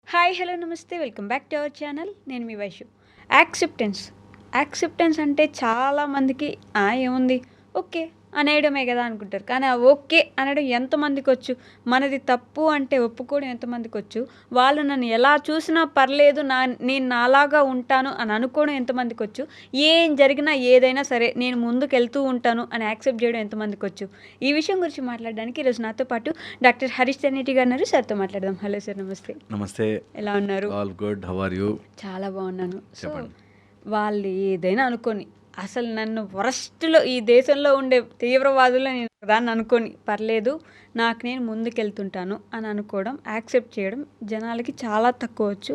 Hi hello నమస్తే welcome back to our channel. నేను మీ Vaishu. Acceptance అంటే చాలామందికి ఏముంది ఓకే అనేయడమే కదా అనుకుంటారు. కానీ ఆ ఓకే అనడం ఎంతమందికి వచ్చు? మనది తప్పు అంటే ఒప్పుకోవడం ఎంతమందికి వచ్చు? వాళ్ళు నన్ను ఎలా చూసినా పర్లేదు, నేను నాలాగా ఉంటాను అని అనుకోవడం ఎంతమందికి వచ్చు? ఏం జరిగినా ఏదైనా సరే నేను ముందుకు వెళ్తూ ఉంటాను అని యాక్సెప్ట్ చేయడం ఎంతమందికి వచ్చు? ఈ విషయం గురించి మాట్లాడడానికి ఈరోజు నాతో పాటు డాక్టర్ హరీష్ తెన్నేటి గారు ఉన్నారు. సార్తో మాట్లాడదాం. హలో సార్, నమస్తే. నమస్తే. ఎలా ఉన్నారు? All good. How are you? చాలా బాగున్నాను. సో చెప్పండి. వాళ్ళు ఏదైనా అనుకొని, అసలు నన్ను వరస్ట్లో ఈ దేశంలో ఉండే తీవ్రవాదులు నేను దాన్ని అనుకొని పర్లేదు, నాకు నేను ముందుకెళ్తుంటాను అని అనుకోవడం, యాక్సెప్ట్ చేయడం జనాలకి చాలా తక్కువ వచ్చు.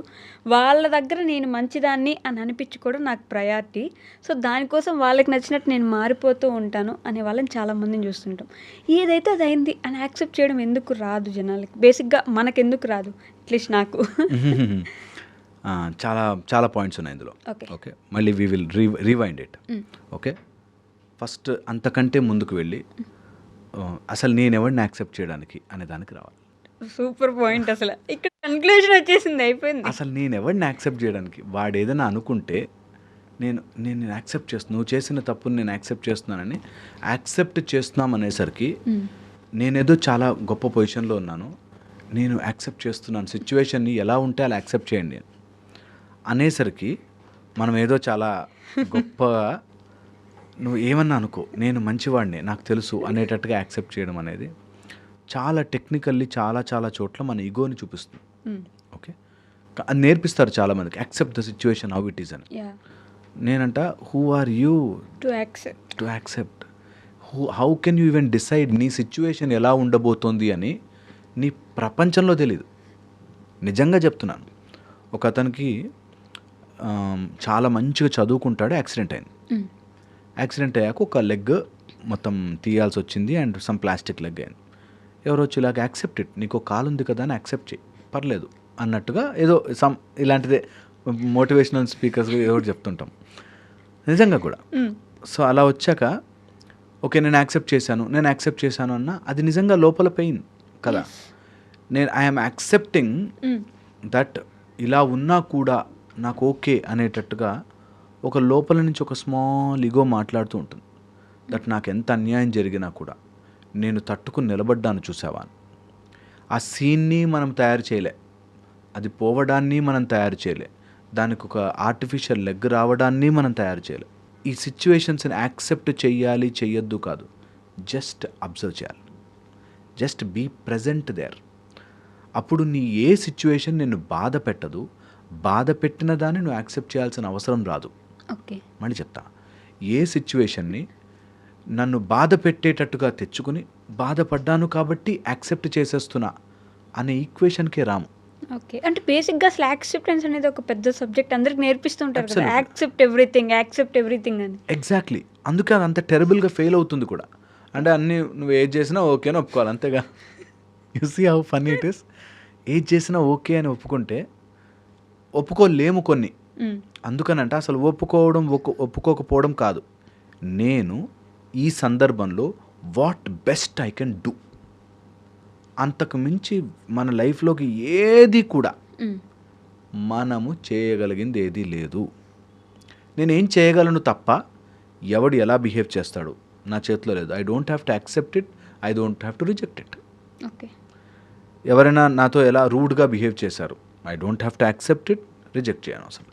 వాళ్ళ దగ్గర నేను మంచిదాన్ని అని అనిపించుకోవడం నాకు ప్రయారిటీ. సో దానికోసం వాళ్ళకి నచ్చినట్టు నేను మారిపోతూ ఉంటాను అనే వాళ్ళని చాలామందిని చూస్తుంటాం. ఏదైతే అది అయింది అని యాక్సెప్ట్ చేయడం ఎందుకు రాదు జనాలకి? బేసిక్గా మనకెందుకు రాదు? అట్లీస్ట్ నాకు. చాలా చాలా పాయింట్స్ ఉన్నాయి ఇందులో. ఓకే. ఓకే, మళ్ళీ we will rewind it. Okay, first అంతకంటే ముందుకు వెళ్ళి అసలు నేను ఎవరిని యాక్సెప్ట్ చేయడానికి అనే దానికి రావాలి. Super point. అసలు ఇక్కడ కన్క్లూజన్ వచ్చేసింది, అయిపోయింది. అసలు నేను ఎవరిని యాక్సెప్ట్ చేయడానికి, వాడు ఏదైనా అనుకుంటే నేను నేను యాక్సెప్ట్ చేస్తున్నాను, నువ్వు చేసిన తప్పుని నేను యాక్సెప్ట్ చేస్తున్నానని యాక్సెప్ట్ చేస్తున్నాం అనేసరికి నేనేదో చాలా గొప్ప పొజిషన్లో ఉన్నాను, నేను యాక్సెప్ట్ చేస్తున్నాను, సిచ్యువేషన్ని ఎలా ఉంటే అలా యాక్సెప్ట్ చేయండి అనేసరికి మనం ఏదో చాలా గొప్పగా నువ్వు ఏమన్నా అనుకో, నేను మంచివాడిని నాకు తెలుసు అనేటట్టుగా యాక్సెప్ట్ చేయడం అనేది చాలా టెక్నికల్లీ చాలా చాలా చోట్ల మన ఈగోని చూపిస్తుంది. ఓకే, అది నేర్పిస్తారు చాలామందికి, accept the situation how it is అని. నేనంట, who are you to accept? How can you even decide నీ సిచ్యువేషన్ ఎలా ఉండబోతోంది అని నీ ప్రపంచంలో తెలీదు. నిజంగా చెప్తున్నాను. ఒక అతనికి చాలా మంచిగా చదువుకుంటాడు, యాక్సిడెంట్ అయింది. యాక్సిడెంట్ అయ్యాక ఒక లెగ్ మొత్తం తీయాల్సి వచ్చింది అండ్ సమ్ ప్లాస్టిక్ లెగ్ అయింది. ఎవరో వచ్చి ఇలాగ యాక్సెప్ట్ ఇట్, నీకు కాలు ఉంది కదా అని యాక్సెప్ట్ చేయి, పర్లేదు అన్నట్టుగా ఏదో సమ్ ఇలాంటిదే మోటివేషనల్ స్పీకర్స్ ఏదో చెప్తుంటాం, నిజంగా కూడా. సో అలా వచ్చాక ఓకే నేను యాక్సెప్ట్ చేశాను అన్న అది నిజంగా లోపల పెయిన్ కదా. నేను ఐఎమ్ యాక్సెప్టింగ్ దట్ ఇలా ఉన్నా కూడా నాకు ఓకే అనేటట్టుగా ఒక లోపల నుంచి ఒక స్మాల్ ఈగో మాట్లాడుతూ ఉంటుంది. దట్ నాకు ఎంత అన్యాయం జరిగినా కూడా నేను తట్టుకుని నిలబడ్డాను, చూసావా. ఆ సీన్ని మనం తయారు చేయలే, అది పోవడాన్ని మనం తయారు చేయలే, దానికి ఒక ఆర్టిఫిషియల్ లెగ్ రావడాన్ని మనం తయారు చేయలే. ఈ సిచ్యువేషన్స్ని యాక్సెప్ట్ చెయ్యాలి చెయ్యొద్దు కాదు, జస్ట్ అబ్జర్వ్ చేయాలి, జస్ట్ బీ ప్రజెంట్ దేర్. అప్పుడు నీ ఏ సిచ్యువేషన్ నిన్ను బాధ పెట్టదు, బాధ పెట్టిన దాన్ని నువ్వు యాక్సెప్ట్ చేయాల్సిన అవసరం రాదు. ఓకే, మళ్ళీ చెప్తా, ఏ సిచ్యువేషన్ని నన్ను బాధ పెట్టేటట్టుగా తెచ్చుకుని బాధపడ్డాను కాబట్టి యాక్సెప్ట్ చేసేస్తున్నా అనే ఈక్వేషన్కే రాము. ఓకే. అంటే బేసిక్గా అసలు యాక్సెప్టెన్స్ అనేది ఒక పెద్ద సబ్జెక్ట్, అందరికి నేర్పిస్తుంటారు కదా, యాక్సెప్ట్ ఎవ్రీథింగ్ అని. ఎగ్జాక్ట్లీ, అందుకే అది అంత టెరబుల్గా ఫెయిల్ అవుతుంది కూడా. అంటే అన్నీ నువ్వు ఏది చేసినా ఓకే అని ఒప్పుకోవాలి, అంతేగా. You see how funny it is. ఏది చేసినా ఓకే అని ఒప్పుకోలేము కొన్ని. అందుకనంటే అసలు ఒప్పుకోకపోవడం కాదు, నేను ఈ సందర్భంలో what best I can do, అంతకు మించి మన లైఫ్లోకి ఏది కూడా మనము చేయగలిగింది ఏదీ లేదు. నేనేం చేయగలను తప్ప ఎవడు ఎలా బిహేవ్ చేస్తాడు నా చేతిలో లేదు. I don't have to accept it, I don't have to reject it. Okay, ఎవరైనా నాతో ఎలా రూడ్గా బిహేవ్ చేశారు, I don't have to accept it, reject చేయను అసలు.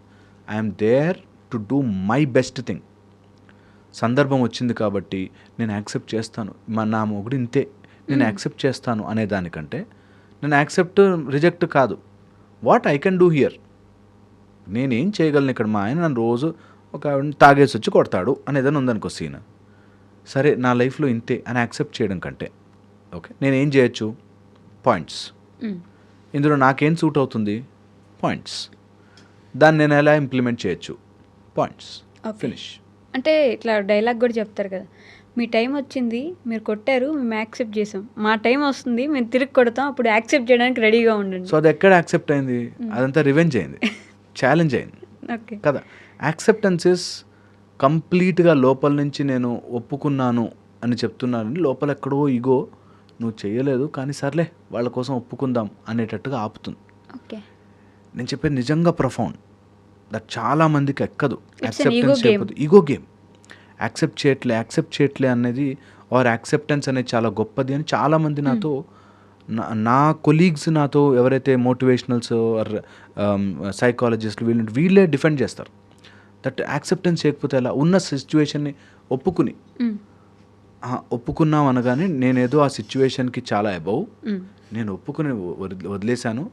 I'm there to do my best thing. సందర్భం వచ్చింది కాబట్టి నేను యాక్సెప్ట్ చేస్తాను, నా మొగుడు ఇంతే, నేను యాక్సెప్ట్ చేస్తాను అనే దానికంటే నేను యాక్సెప్ట్ రిజెక్ట్ కాదు, what I can do here, నేనేం చేయగలను ఇక్కడ. మా ఆయన నన్ను రోజు ఒక తాగేసి వచ్చి కొడతాడు అనేదని ఉందనుకో సీన్, సరే నా లైఫ్లో ఇంతే అని యాక్సెప్ట్ చేయడం కంటే ఓకే నేనేం చేయొచ్చు, పాయింట్స్. ఇందులో నాకేం సూట్ అవుతుంది, పాయింట్స్. దాన్ని నేను ఎలా ఇంప్లిమెంట్ చేయొచ్చు, పాయింట్స్, ఫినిష్. అంటే ఇట్లా డైలాగ్ కూడా చెప్తారు కదా, మీ టైం వచ్చింది, మీరు కొట్టారు, మేము యాక్సెప్ట్ చేసాం, మా టైం వస్తుంది, మేము తిరిగి కొడతాం, అప్పుడు యాక్సెప్ట్ చేయడానికి రెడీగా ఉండండి. సో అది ఎక్కడ యాక్సెప్ట్ అయింది, అదంతా రివెంజ్ అయింది, ఛాలెంజ్ అయింది కదా. యాక్సెప్టెన్స్ ఇస్ కంప్లీట్గా లోపల నుంచి నేను ఒప్పుకున్నాను అని చెప్తున్నాను, లోపల ఎక్కడో ఈగో నువ్వు చేయలేదు కానీ సర్లే వాళ్ళ కోసం ఒప్పుకుందాం అనేటట్టుగా ఆపుతుంది. ఓకే. నేను చెప్పేది నిజంగా ప్రొఫౌండ్. దట్ చాలా మందికి ఎక్కదు. It's an ego game. Ego game. Accept చేయట్లే అనేది ఆర్ యాక్సెప్టెన్స్ అనేది చాలా గొప్పది అని చాలామంది నాతో నా కొలీగ్స్ నాతో ఎవరైతే మోటివేషనల్స్ ఆర్ సైకాలజిస్ట్లు వీళ్ళే డిఫెండ్ చేస్తారు. దట్ యాక్సెప్టెన్స్ చేయకపోతే ఎలా, ఉన్న సిచ్యువేషన్ని ఒప్పుకున్నాం అనగానే నేనేదో ఆ సిచ్యువేషన్కి చాలా అబౌవ్, నేను ఒప్పుకుని వదిలేశాను.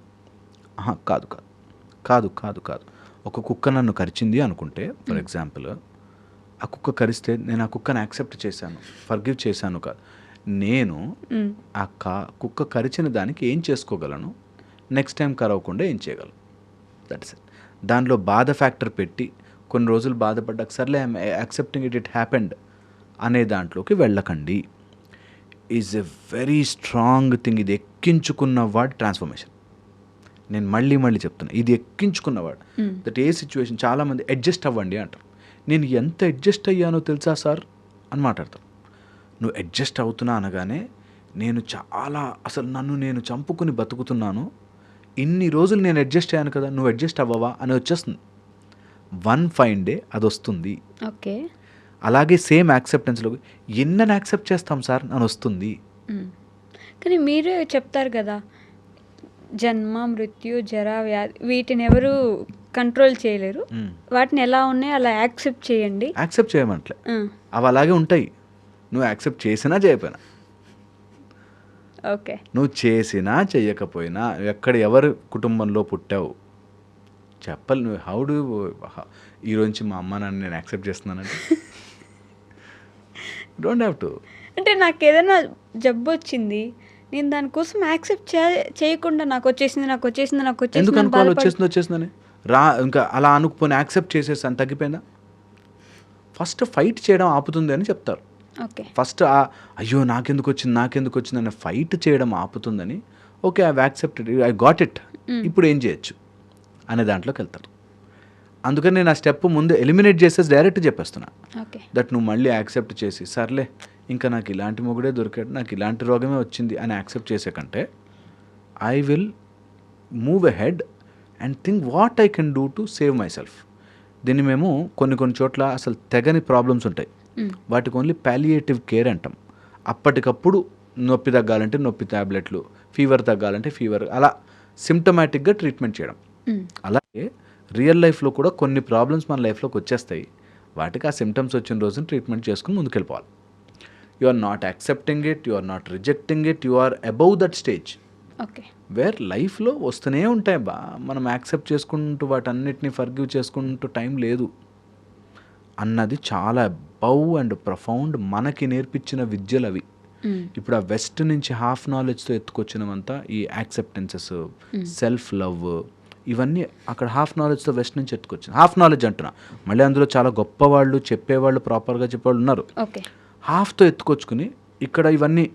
కాదు కాదు కాదు కాదు ఒక కుక్క నన్ను కరిచింది అనుకుంటే, ఫర్ ఎగ్జాంపుల్ ఆ కుక్క కరిస్తే నేను ఆ కుక్కను యాక్సెప్ట్ చేశాను, ఫర్గివ్ చేశాను కాదు. నేను ఆ కుక్క కరిచిన దానికి ఏం చేసుకోగలను, నెక్స్ట్ టైం కరవకుండా ఏం చేయగలను, దట్స్ ఇట్. దానిలో బాధ ఫ్యాక్టర్ పెట్టి కొన్ని రోజులు బాధపడ్డాక సర్లే ఐఎమ్ యాక్సెప్టింగ్ ఇట్ హ్యాపెండ్ అనే దాంట్లోకి వెళ్ళకండి. Is a very strong thing. ఇది ఎక్కించుకున్నవాడు ట్రాన్స్ఫర్మేషన్. నేను మళ్ళీ చెప్తున్నా, ఇది ఎక్కించుకున్నవాడు. దట్ ఏ సిచ్యువేషన్, చాలామంది అడ్జస్ట్ అవ్వండి అంటారు. నేను ఎంత అడ్జస్ట్ అయ్యానో తెలుసా సార్ అని మాట్లాడతాను. నువ్వు అడ్జస్ట్ అవుతున్నా అనగానే నేను చాలా అసలు నన్ను నేను చంపుకుని బతుకుతున్నాను, ఇన్ని రోజులు నేను అడ్జస్ట్ అయ్యాను కదా, నువ్వు అడ్జస్ట్ అవ్వవా అని వచ్చేస్తుంది. వన్ ఫైన్ డే అది వస్తుంది. ఓకే. అలాగే సేమ్ యాక్సెప్టెన్స్లో ఎన్నని యాక్సెప్ట్ చేస్తాం సార్ అని వస్తుంది. కానీ మీరే చెప్తారు కదా, జన్మ, మృత్యు, జర, వ్యాధి వీటిని ఎవరు కంట్రోల్ చేయలేరు, వాటిని ఎలా ఉన్నాయో అలా యాక్సెప్ట్ చేయండి. యాక్సెప్ట్ చేయమంటలే, అవి అలాగే ఉంటాయి. నువ్వు యాక్సెప్ట్ చేసినా చేయకపోయినా, ఓకే, నువ్వు చేసినా చెయ్యకపోయినా, ఎవరి కుటుంబంలో పుట్టావు చెప్పాలి. నువ్వు హౌ డూ ఈరోజు మా అమ్మ నన్ను నేను యాక్సెప్ట్ చేస్తున్నానంటే డోంట్ హ్యావ్ టు. అంటే నాకు ఏదైనా జబ్బు వచ్చింది, నేను దానికోసం యాక్సెప్ట్ చేయకుండా నాకు వచ్చేసింది ఎందుకు అనుకోవాలి వచ్చేసిందని ఇంకా అలా అనుకుని యాక్సెప్ట్ చేసేసాను తగ్గిపోయిందా. ఫస్ట్ ఫైట్ చేయడం ఆపుతుంది అని చెప్తారు. ఓకే. ఫస్ట్ అయ్యో నాకెందుకు వచ్చింది అనే ఫైట్ చేయడం ఆపుతుందని. Okay, I accepted, I got it, ఇప్పుడు ఏం చేయొచ్చు అనే దాంట్లోకి వెళ్తారు. అందుకని నేను ఆ స్టెప్ ముందు ఎలిమినేట్ చేసేసి డైరెక్ట్ చెప్పేస్తున్నా. దట్ నువ్వు మళ్ళీ యాక్సెప్ట్ చేసి సర్లే ఇంకా నాకు ఇలాంటి మొగుడే దొరికాడు, నాకు ఇలాంటి రోగమే వచ్చింది అని యాక్సెప్ట్ చేసే కంటే I will move ahead and think what I can do to save my self. దీన్ని మేము కొన్ని చోట్ల అసలు తెగని ప్రాబ్లమ్స్ ఉంటాయి, వాటికి ఓన్లీ పాలియేటివ్ కేర్ అంటాం. అప్పటికప్పుడు నొప్పి తగ్గాలంటే నొప్పి ట్యాబ్లెట్లు, ఫీవర్ తగ్గాలంటే ఫీవర్, అలా సిమ్టమాటిక్గా ట్రీట్మెంట్ చేయడం. అలాగే రియల్ లైఫ్లో కూడా కొన్ని ప్రాబ్లమ్స్ మన లైఫ్లోకి వచ్చేస్తాయి, వాటికి ఆ సిమ్టమ్స్ వచ్చిన రోజున ట్రీట్మెంట్ చేసుకుని ముందుకెళ్ళిపోవాలి. You are not accepting it, you are not rejecting it, you are above that stage. Okay. Where లైఫ్లో వస్తూనే ఉంటాయి మనం యాక్సెప్ట్ చేసుకుంటూ వాటన్నిటిని ఫర్గివ్ చేసుకుంటూ టైం లేదు అన్నది చాలా అబౌవ్ అండ్ ప్రొఫౌండ్ మనకి నేర్పించిన విద్యలు అవి. ఇప్పుడు ఆ వెస్ట్ నుంచి హాఫ్ నాలెడ్జ్తో ఎత్తుకొచ్చినవంతా ఈ యాక్సెప్టెన్సెస్, సెల్ఫ్ లవ్, ఇవన్నీ అక్కడ హాఫ్ నాలెడ్జ్తో వెస్ట్ నుంచి ఎత్తుకొచ్చింది. హాఫ్ నాలెడ్జ్ అంటున్నా, మళ్ళీ అందులో చాలా గొప్పవాళ్ళు చెప్పేవాళ్ళు, ప్రాపర్గా చెప్పేవాళ్ళు ఉన్నారు. హాఫ్తో ఎత్తుకొచ్చుకుని ఇక్కడ ఇవన్నీ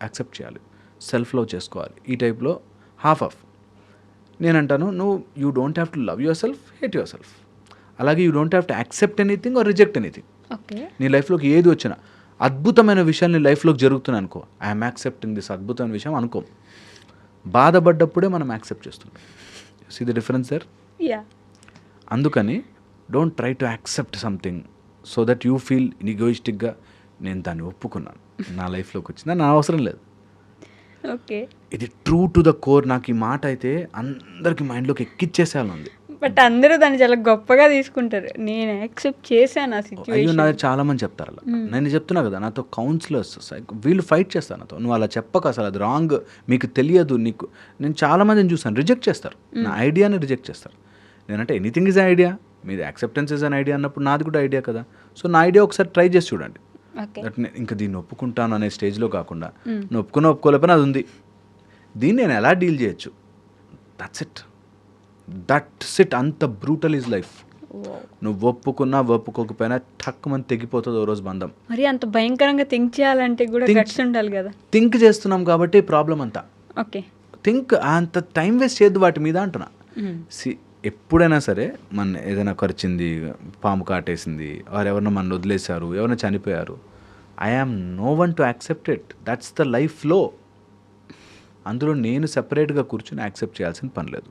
యాక్సెప్ట్ చేయాలి, సెల్ఫ్ లవ్ చేసుకోవాలి, ఈ టైప్లో హాఫ్. నేనంటాను నువ్వు you don't have to love yourself, hate yourself. అలాగే you don't have to accept anything or reject anything. నీ లైఫ్లోకి ఏది వచ్చినా, అద్భుతమైన విషయాలు నీ లైఫ్లోకి జరుగుతున్నాయి అనుకో, ఐఎమ్ యాక్సెప్టింగ్ దిస్ అద్భుతమైన విషయం అనుకో. బాధపడ్డప్పుడే మనం యాక్సెప్ట్ చేస్తుంటాం. See the difference there. అందుకని don't try to accept something so that you feel ఈగోయిస్టిక్గా నేను దాన్ని ఒప్పుకున్నాను, నా లైఫ్లోకి వచ్చిందా, నా అవసరం లేదు. ఓకే. ఇది ట్రూ టు ద కోర్. నాకు ఈ మాట అయితే అందరికి మైండ్లోకి ఎక్కిచ్చేసేయాలి ఉంది. బట్ అందరూ దాన్ని చాలా గొప్పగా తీసుకుంటారు. నేను యాక్సెప్ట్ చేశాను ఆ సిచ్యువేషన్. అయ్యో నా చాలా మంది చెప్తారు అలా. నేను చెప్తున్నా కదా, నాతో కౌన్సిలర్స్ వీళ్ళు ఫైట్ చేస్తారు నాతో, నువ్వు అలా చెప్పక, అసలు అది రాంగ్, మీకు తెలియదు నీకు. నేను చాలా మందిని చూసాను, రిజెక్ట్ చేస్తారు, నా ఐడియాని రిజెక్ట్ చేస్తారు. నేనంటే ఎనీథింగ్ ఈజ్ ఐడియా, మీది యాక్సెప్టెన్స్ ఈజ్ అన్ ఐడియా అన్నప్పుడు నాది కూడా ఐడియా కదా. సో నా ఐడియా ఒకసారి ట్రై చేసి చూడండి. దట్ ఇంకా దీన్ని ఒప్పుకుంటాను అనే స్టేజ్లో కాకుండా, నువ్వు ఒప్పుకోలేకపోయినా అది ఉంది, దీన్ని నేను ఎలా డీల్ చేయొచ్చు, దట్స్ ఇట్. అంత బ్రూటల్ ఈజ్ లైఫ్. నువ్వు ఒప్పుకున్నా ఒప్పుకోకపోయినా టక్ మంది తెగిపోతుంది ఓ రోజు బంధం. మరి అంత భయంకరంగా థింక్ చేయాలంటే కూడా గట్స్ ఉండాలి కదా. థింక్ చేస్తున్నాం కాబట్టి ప్రాబ్లం అంతా. ఓకే. థింక్ అంత టైం వేస్ట్ చేయద్దు వాటి మీద అంటున్నా. ఎప్పుడైనా సరే మన ఏదైనా ఖర్చింది, పాము కాటేసింది, ఆర్ ఎవరైనా మన వదిలేశారు, ఎవరైనా చనిపోయారు, I am no one to accept it. That's the life flow. అందులో నేను సెపరేట్గా కూర్చొని యాక్సెప్ట్ చేయాల్సిన పని లేదు.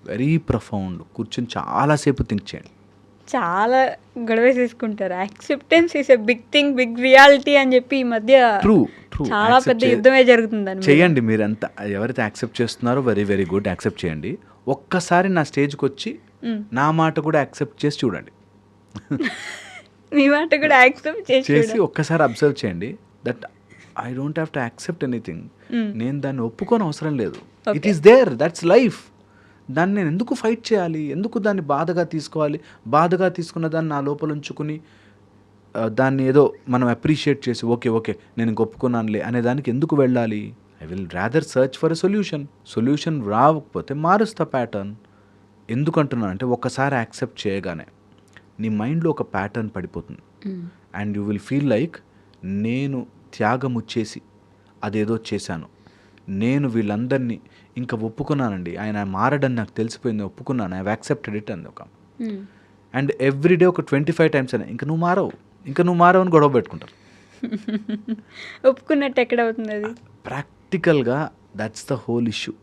వెరీ ప్రొఫౌండ్ కూర్చొని చాలాసేపు థింక్ చేయండి. చాలా గొడవ చేసుకుంటారు. Acceptance is a big thing, big reality అని చెప్పి ఈ మధ్య ట్రూ చాలా పెద్ద యుద్ధమే జరుగుతుందని చేయండి. మీరంతా ఎవరైతే యాక్సెప్ట్ చేస్తున్నారో వెరీ వెరీ గుడ్, యాక్సెప్ట్ చేయండి. ఒక్కసారి నా స్టేజ్కి వచ్చి నా మాట కూడా యాక్సెప్ట్ చేసి చూడండి. మీ మాట కూడా యాక్సెప్ట్ చేసి ఒక్కసారి అబ్జర్వ్ చేయండి. That I don't have to accept anything. నేను దాన్ని ఒప్పుకోని అవసరం లేదు. It is there, that's life. దాన్ని నేను ఎందుకు ఫైట్ చేయాలి, ఎందుకు దాన్ని బాధగా తీసుకోవాలి? బాధగా తీసుకున్న దాన్ని నా లోపల ఉంచుకుని దాన్ని ఏదో మనం అప్రిషియేట్ చేసి ఓకే నేను ఒప్పుకున్నానులే అనే దానికి ఎందుకు వెళ్ళాలి? I will rather search for a solution రాకపోతే మారుస్తా ప్యాటర్న్. ఎందుకంటున్నాను అంటే ఒక్కసారి యాక్సెప్ట్ చేయగానే నీ మైండ్లో ఒక ప్యాటర్న్ పడిపోతుంది. And you will feel like నేను త్యాగం చేసి అదేదో చేశాను, నేను వీళ్ళందరినీ ఇంకా ఒప్పుకున్నానండి, ఆయన మారడని నాకు తెలిసిపోయింది, ఒప్పుకున్నాను, ఐ హ్యావ్ యాక్సెప్టెడ్ ఇట్ అంది ఒక. అండ్ ఎవ్రీడే ఒక 25 times అని ఇంకా నువ్వు మారవు అని గొడవ పెట్టుకుంటారు. ఒప్పుకున్నట్టు ఎక్కడ అవుతుంది అది? ప్రాక్టికల్గా that's the whole issue.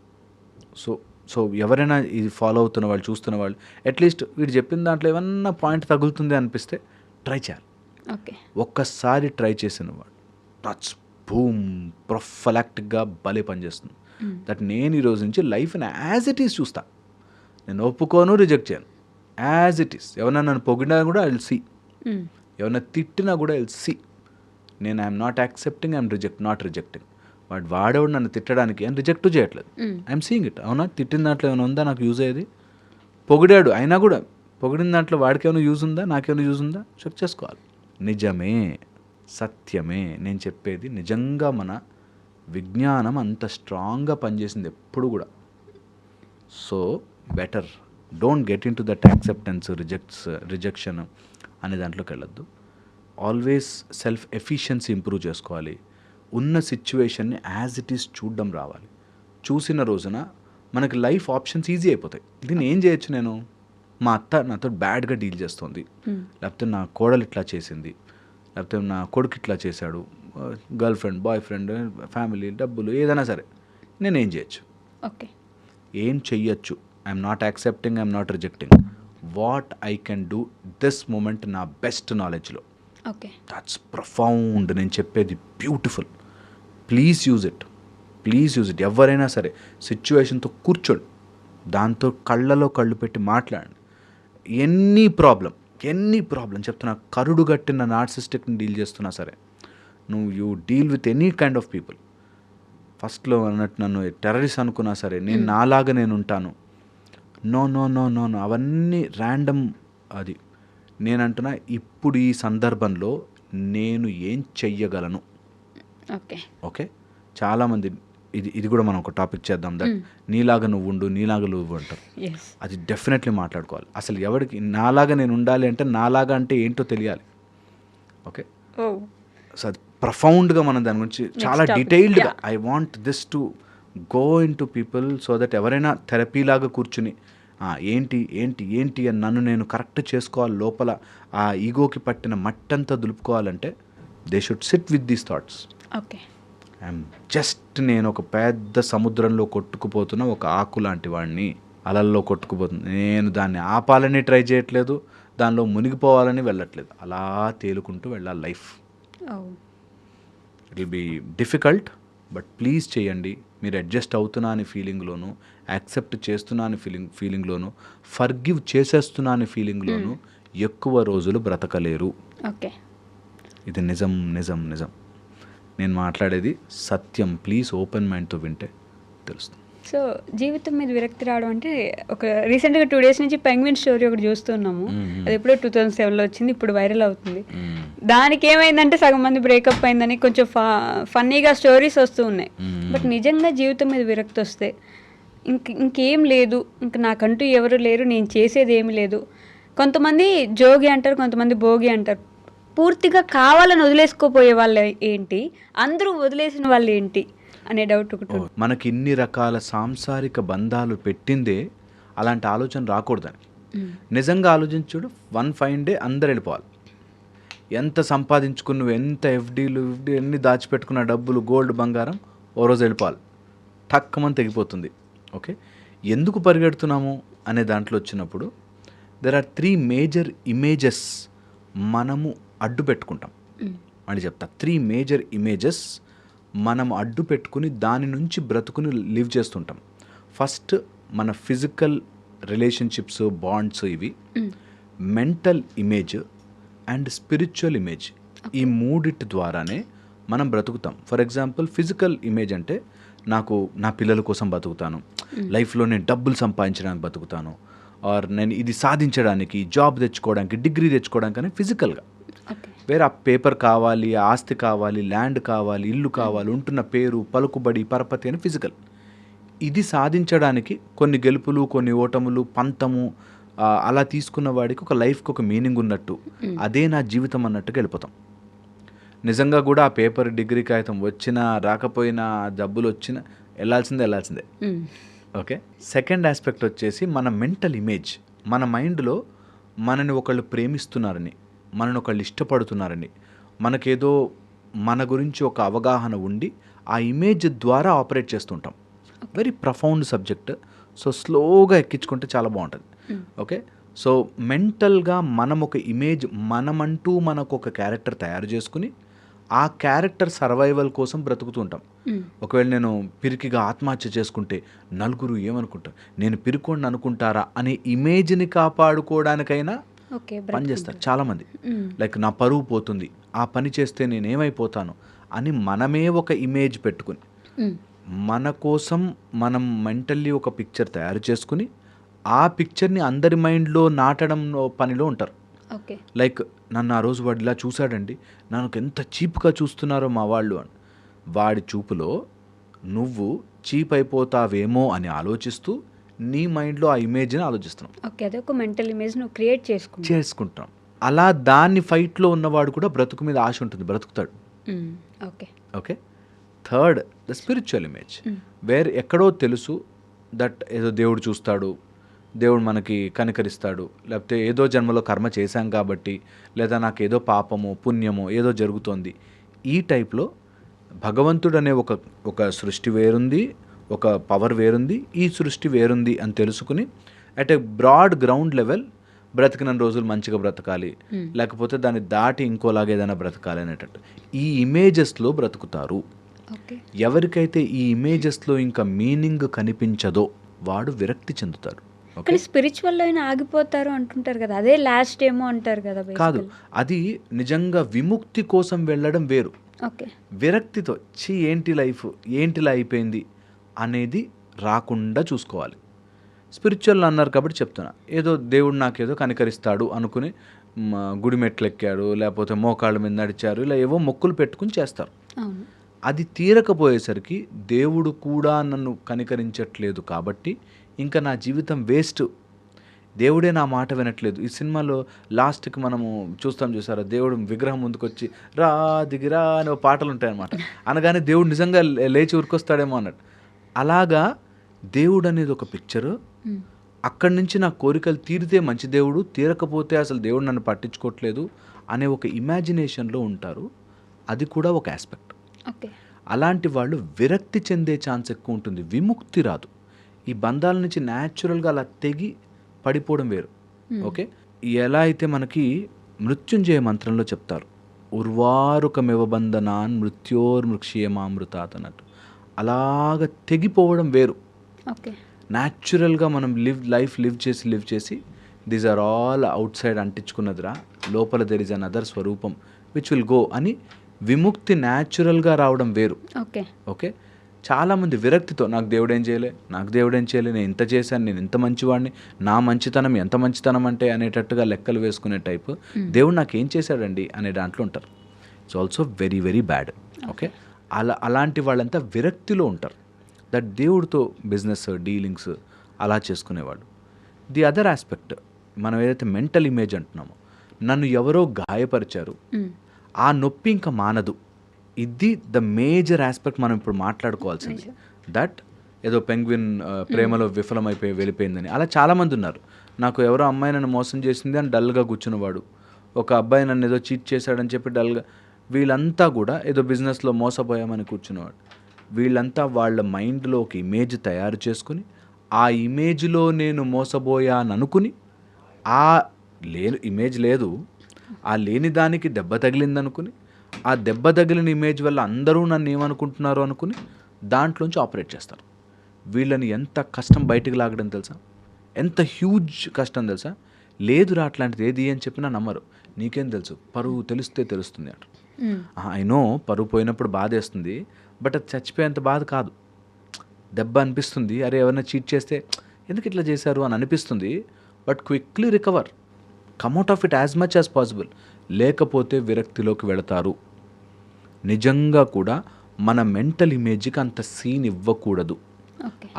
So ఎవరైనా ఇది ఫాలో అవుతున్న వాళ్ళు, చూస్తున్న వాళ్ళు, అట్లీస్ట్ వీడు చెప్పిన దాంట్లో ఏమన్నా పాయింట్ తగులుతుంది అనిపిస్తే ట్రై చేయాలి. ఓకే, ఒక్కసారి ట్రై చేసిన వాడు టచ్ బూమ్ ప్రొఫలాక్టిక్గా భలే పనిచేస్తుంది. దట్ నేను ఈరోజు నుంచి లైఫ్ని యాజ్ ఇట్ ఈస్ చూస్తా. నేను ఒప్పుకోను, రిజెక్ట్ చేయను, యాజ్ ఇట్ ఈస్. ఎవరైనా నన్ను పొగిడినా కూడా ఐ విల్ సీ, ఎవరైనా తిట్టినా కూడా ఐ విల్ సీ. నేను I'm not accepting, I'm not rejecting. వాడేవాడు నన్ను తిట్టడానికి అని రిజెక్ట్ చేయట్లేదు, ఐఎమ్ సీయింగ్ ఇట్. అవునా, తిట్టిన దాంట్లో ఏమైనా ఉందా నాకు యూజ్ అయ్యేది? పొగిడాడు అయినా కూడా పొగిడిన దాంట్లో వాడికి ఏమైనా యూజ్ ఉందా, నాకేమైనా యూజ్ ఉందా చెక్ చేసుకోవాలి. నిజమే, సత్యమే నేను చెప్పేది. నిజంగా మన విజ్ఞానం అంత స్ట్రాంగ్గా పనిచేసింది ఎప్పుడు కూడా. So better don't get in to that acceptance rejection అనే దాంట్లోకి వెళ్ళొద్దు. ఆల్వేస్ సెల్ఫ్ ఎఫిషియన్సీ ఇంప్రూవ్ చేసుకోవాలి. ఉన్న సిచ్యువేషన్ని యాజ్ ఇట్ ఈస్ చూడడం రావాలి. చూసిన రోజున మనకి లైఫ్ ఆప్షన్స్ ఈజీ అయిపోతాయి. దీన్ని ఏం చేయొచ్చు? నేను మా అత్త నాతో బ్యాడ్గా డీల్ చేస్తుంది, లేకపోతే నా కోడలు ఇట్లా చేసింది, లేకపోతే నా కొడుకు ఇట్లా చేశాడు, girlfriend, boyfriend, family, డబ్బులు, ఏదైనా సరే నేనేం చేయొచ్చు? ఓకే, ఏం చెయ్యొచ్చు? I'm not accepting, I'm not rejecting. What I can do this moment నా బెస్ట్ నాలెడ్జ్లో. Okay, that's profound. నేను చెప్పేది బ్యూటిఫుల్. Please use it. ఎవరైనా సరే సిచ్యువేషన్తో కూర్చోండి, దాంతో కళ్ళలో కళ్ళు పెట్టి మాట్లాడండి. ఎనీ ప్రాబ్లం చెప్తున్నా, కరుడు గట్టిన నార్సిస్టిక్ని డీల్ చేస్తున్నా సరే, you deal with any kind of people. ఫస్ట్లో అన్నట్టు నన్ను టెర్రరిస్ట్ అనుకున్నా సరే, నేను నాలాగా నేను ఉంటాను. నో, అవన్నీ ర్యాండమ్. అది నేనంటున్నా, ఇప్పుడు ఈ సందర్భంలో నేను ఏం చెయ్యగలను? ఓకే, చాలామంది ఇది కూడా మనం ఒక టాపిక్ చేద్దాం. దట్ నీలాగా నువ్వు ఉండు, నీలాగా నువ్వు అంటారు. అది డెఫినెట్లీ మాట్లాడుకోవాలి. అసలు ఎవరికి నాలాగా నేను ఉండాలి అంటే, నాలాగా అంటే ఏంటో తెలియాలి. ఓకే, సో అది ప్రొఫౌండ్గా మనం దాని గురించి చాలా డీటెయిల్డ్గా I want this to go in to people, so that ఎవరైనా థెరపీలాగా కూర్చుని ఏంటి అని నన్ను నేను కరెక్ట్ చేసుకోవాలి. లోపల ఆ ఈగోకి పట్టిన మట్టంతా దులుపుకోవాలంటే they should sit with these thoughts. Okay, నేను ఒక పెద్ద సముద్రంలో కొట్టుకుపోతున్న ఒక ఆకు లాంటి వాడిని, అలల్లో కొట్టుకుపోతుంది. నేను దాన్ని ఆపాలని ట్రై చేయట్లేదు, దానిలో మునిగిపోవాలని వెళ్ళట్లేదు. అలా తేలుకుంటూ వెళ్ళాలి life. It will be difficult, but please చేయండి. మీరు అడ్జస్ట్ అవుతున్నా అని ఫీలింగ్లోను, యాక్సెప్ట్ చేస్తున్నా అని ఫీలింగ్లోను, ఫర్గివ్ చేసేస్తున్నా అని ఫీలింగ్లోను ఎక్కువ రోజులు బ్రతకలేరు. ఓకే, ఇది నిజం. నేను మాట్లాడేది సత్యం. ప్లీజ్ ఓపెన్ మైండ్తో వింటే తెలుస్తుంది. సో జీవితం మీద విరక్తి రావడం అంటే, ఒక రీసెంట్గా 2 days నుంచి పెంగ్విన్ స్టోరీ ఒకటి చూస్తున్నాము. అది ఎప్పుడో 2007లో వచ్చింది, ఇప్పుడు వైరల్ అవుతుంది. దానికి ఏమైందంటే సగం మంది బ్రేకప్ అయిందని కొంచెం ఫన్నీగా స్టోరీస్ వస్తూ ఉన్నాయి. బట్ నిజంగా జీవితం మీద విరక్తి వస్తే ఇంకేం లేదు, ఇంక నాకంటూ ఎవరు లేరు, నేను చేసేది ఏమి లేదు. కొంతమంది జోగి అంటారు, కొంతమంది భోగి అంటారు. పూర్తిగా కావాలని వదిలేసుకోపోయే వాళ్ళు ఏంటి, అందరూ వదిలేసిన వాళ్ళు ఏంటి అనే డౌట్ ఒకటి. మనకి ఇన్ని రకాల సాంసారిక బంధాలు పెట్టిందే అలాంటి ఆలోచన రాకూడదని. నిజంగా ఆలోచించుడు, 1 fine day అందరు వెళ్ళిపోవాలి. ఎంత సంపాదించుకున్న, ఎంత ఎఫ్డీలు ఎన్ని దాచిపెట్టుకున్న డబ్బులు, గోల్డ్, బంగారం ఓ రోజు వెళ్ళిపోవాలి. టక్కమని తెగిపోతుంది. ఓకే, ఎందుకు పరిగెడుతున్నాము అనే దాంట్లో వచ్చినప్పుడు దెర్ ఆర్ 3 మేజర్ ఇమేజెస్ మనము అడ్డు పెట్టుకుంటాం అని చెప్తా. 3 మేజర్ ఇమేజెస్ మనం అడ్డు పెట్టుకుని దాని నుంచి బ్రతుకుని లివ్ చేస్తుంటాం. ఫస్ట్ మన ఫిజికల్ రిలేషన్షిప్స్, బాండ్స్, ఇవి mental image and spiritual image. ఈ మూడిటి ద్వారానే మనం బ్రతుకుతాం. ఫర్ ఎగ్జాంపుల్ ఫిజికల్ ఇమేజ్ అంటే నాకు నా పిల్లల కోసం బతుకుతాను, లైఫ్లో నేను డబ్బులు సంపాదించడానికి బతుకుతాను, ఆర్ నేను ఇది సాధించడానికి, జాబ్ తెచ్చుకోవడానికి, డిగ్రీ తెచ్చుకోవడానికి అని ఫిజికల్గా. వేరే ఆ పేపర్ కావాలి, ఆస్తి కావాలి, ల్యాండ్ కావాలి, ఇల్లు కావాలి, ఉంటున్న పేరు, పలుకుబడి, పరపతి అని ఫిజికల్. ఇది సాధించడానికి కొన్ని గెలుపులు, కొన్ని ఓటములు, పంతము అలా తీసుకున్న వాడికి ఒక లైఫ్కి ఒక మీనింగ్ ఉన్నట్టు, అదే నా జీవితం అన్నట్టుగా వెళ్ళిపోతాం. నిజంగా కూడా ఆ పేపర్, డిగ్రీ కాగితం వచ్చినా రాకపోయినా, జబ్బులు వచ్చినా వెళ్ళాల్సిందే. ఓకే, సెకండ్ ఆస్పెక్ట్ వచ్చేసి మన మెంటల్ ఇమేజ్. మన మైండ్లో మనని ఒకళ్ళు ప్రేమిస్తున్నారని, మనని ఒకళ్ళు ఇష్టపడుతున్నారని, మనకేదో మన గురించి ఒక అవగాహన ఉండి ఆ ఇమేజ్ ద్వారా ఆపరేట్ చేస్తుంటాం. Very profound subject. సో స్లోగా ఎక్కించుకుంటే చాలా బాగుంటుంది. ఓకే, సో మెంటల్గా మనం ఒక ఇమేజ్, మనమంటూ మనకు ఒక క్యారెక్టర్ తయారు చేసుకుని ఆ క్యారెక్టర్ సర్వైవల్ కోసం బ్రతుకుతూ ఉంటాం. ఒకవేళ నేను పిరికిగా ఆత్మహత్య చేసుకుంటే నలుగురు ఏమనుకుంటారు, నేను పిరికోండి అనుకుంటారా అనే ఇమేజ్ని కాపాడుకోవడానికైనా పని చేస్తారు చాలామంది. లైక్ నా పరువు పోతుంది, ఆ పని చేస్తే నేనేమైపోతాను అని మనమే ఒక ఇమేజ్ పెట్టుకుని మన కోసం మనం మెంటల్లీ ఒక పిక్చర్ తయారు చేసుకుని ఆ పిక్చర్ని అందరి మైండ్లో నాటడం పనిలో ఉంటారు. లైక్ నన్ను ఆ రోజు వాడు ఇలా చూశాడండి, నాకు ఎంత చీప్గా చూస్తున్నారో మా వాళ్ళు అని. వాడి చూపులో నువ్వు చీప్ అయిపోతావేమో అని ఆలోచిస్తూ నీ మైండ్లో ఆ ఇమేజ్ని ఆలోచిస్తున్నాం. ఓకే, అదే ఒక మెంటల్ ఇమేజ్ నువ్వు క్రియేట్ చేసుకుంటాం. అలా దాన్ని ఫైట్లో ఉన్నవాడు కూడా బ్రతుకు మీద ఆశ ఉంటుంది, బ్రతుకుతాడు. Okay, third the spiritual image, where ఎక్కడో తెలుసు దట్ ఏదో దేవుడు చూస్తాడు, దేవుడు మనకి కనికరిస్తాడు, లేకపోతే ఏదో జన్మలో కర్మ చేశాం కాబట్టి, లేదా నాకు ఏదో పాపమో పుణ్యమో ఏదో జరుగుతోంది. ఈ టైప్లో భగవంతుడు అనే ఒక సృష్టి వేరుంది, ఒక పవర్ వేరుంది, ఈ సృష్టి వేరుంది అని తెలుసుకుని at a broad ground level బ్రతికిన రోజులు మంచిగా బ్రతకాలి, లేకపోతే దాన్ని దాటి ఇంకోలాగా ఏదైనా బ్రతకాలి అనేటట్టు ఈ ఇమేజెస్లో బ్రతుకుతారు. ఎవరికైతే ఈ ఇమేజెస్లో ఇంకా మీనింగ్ కనిపించదో వాడు విరక్తి చెందుతాడు. కానీ స్పిరిచువల్లో అయినా ఆగిపోతారు అంటుంటారు కదా, అదే లాస్ట్ ఏమో అంటారు కదా. కాదు, అది నిజంగా విముక్తి కోసం వెళ్ళడం వేరు. విరక్తితో ఏంటి లైఫ్, ఏంటిలా అయిపోయింది అనేది రాకుండా చూసుకోవాలి. స్పిరిచువల్ అన్నారు కాబట్టి చెప్తున్నా, ఏదో దేవుడు నాకేదో కనికరిస్తాడు అనుకుని గుడి మెట్లు ఎక్కారు, లేకపోతే మోకాళ్ళ మీద నడిచారు, ఇలా ఏవో మొక్కులు పెట్టుకుని చేస్తారు. అది తీరకపోయేసరికి దేవుడు కూడా నన్ను కనికరించట్లేదు కాబట్టి ఇంకా నా జీవితం వేస్ట్, దేవుడే నా మాట వినట్లేదు. ఈ సినిమాలో లాస్ట్కి మనము చూసారా, దేవుడు విగ్రహం ముందుకు వచ్చి రా దిగిరా అనే పాటలు ఉంటాయన్నమాట. అనగానే దేవుడు నిజంగా లేచి ఉరికొస్తాడేమో అన్నట్టు. అలాగా దేవుడు అనేది ఒక పిక్చరు. అక్కడి నుంచి నా కోరికలు తీరితే మంచి దేవుడు, తీరకపోతే అసలు దేవుడు నన్ను పట్టించుకోవట్లేదు అనే ఒక ఇమాజినేషన్లో ఉంటారు. అది కూడా ఒక ఆస్పెక్ట్. అలాంటి వాళ్ళు విరక్తి చెందే ఛాన్స్ ఎక్కువ ఉంటుంది, విముక్తి రాదు. ఈ బంధాల నుంచి న్యాచురల్గా అలా తెగి పడిపోవడం వేరు. ఓకే, ఎలా అయితే మనకి మృత్యుంజయ మంత్రంలో చెప్తారు, ఉర్వారుకమివ బంధనాన్ మృత్యోర్మృక్షేమామృతాత్ అన్నట్టు. అలాగ తెగిపోవడం వేరు. న్యాచురల్గా మనం లైఫ్ లివ్ చేసి these are all outside అంటించుకున్నదిరా, లోపల దెర్ ఇస్ అన్ అదర్ స్వరూపం విచ్ విల్ గో అని విముక్తి న్యాచురల్గా రావడం వేరు. ఓకే, చాలామంది విరక్తితో నాకు దేవుడు ఏం చేయలే, నేను ఇంత చేశాను, నేను ఇంత మంచివాడిని, నా మంచితనం ఎంత మంచితనం అంటే అనేటట్టుగా లెక్కలు వేసుకునే టైపు, దేవుడు నాకు ఏం చేశాడండి అనే దాంట్లో ఉంటారు. It's also very very bad. Okay, అలాంటి వాళ్ళంతా విరక్తిలో ఉంటారు. దట్ దేవుడితో బిజినెస్ డీలింగ్స్ అలా చేసుకునేవాడు. ది అదర్ ఆస్పెక్ట్, మనం ఏదైతే మెంటల్ ఇమేజ్ అంటున్నామో, నన్ను ఎవరో గాయపరిచారు, ఆ నొప్పి ఇంకా మానదు. ఇది ద మేజర్ ఆస్పెక్ట్ మనం ఇప్పుడు మాట్లాడుకోవాల్సింది. దట్ ఏదో పెంగ్విన్ ప్రేమలో విఫలమైపోయి వెళ్ళిపోయిందని అలా చాలామంది ఉన్నారు. నాకు ఎవరో అమ్మాయి నన్ను మోసం చేసింది అని డల్గా కూర్చున్నవాడు, ఒక అబ్బాయి నన్ను ఏదో చీట్ చేశాడని చెప్పి డల్గా, వీళ్ళంతా కూడా ఏదో బిజినెస్లో మోసపోయామని కూర్చున్నవాడు. వీళ్ళంతా వాళ్ళ మైండ్లో ఒక ఇమేజ్ తయారు చేసుకుని ఆ ఇమేజ్లో నేను మోసపోయాను అనుకుని ఆ ఇమేజ్ లేదు, ఆ లేని దానికి దెబ్బ తగిలిందనుకుని ఆ దెబ్బ తగిలిన ఇమేజ్ వల్ల అందరూ నన్ను ఏమనుకుంటున్నారు అనుకుని దాంట్లోంచి ఆపరేట్ చేస్తారు. వీళ్ళని ఎంత కష్టం బయటికి లాగడం తెలుసా, ఎంత హ్యూజ్ కష్టం తెలుసా. లేదురా అట్లాంటిది ఏది అని చెప్పినా నమ్మరు. నీకేం తెలుసు, పరువు తెలిస్తే తెలుస్తుంది అంట. ఐ నో పరువు పోయినప్పుడు బాధ వేస్తుంది, బట్ అది చచ్చిపోయేంత బాధ కాదు. దెబ్బ అనిపిస్తుంది, అరే ఎవరైనా చీట్ చేస్తే ఎందుకు ఇట్లా చేశారు అని అనిపిస్తుంది, but quickly recover, come out of it as much as possible. లేకపోతే విరక్తిలోకి వెళతారు. నిజంగా కూడా మన మెంటల్ ఇమేజ్కి అంత సీన్ ఇవ్వకూడదు.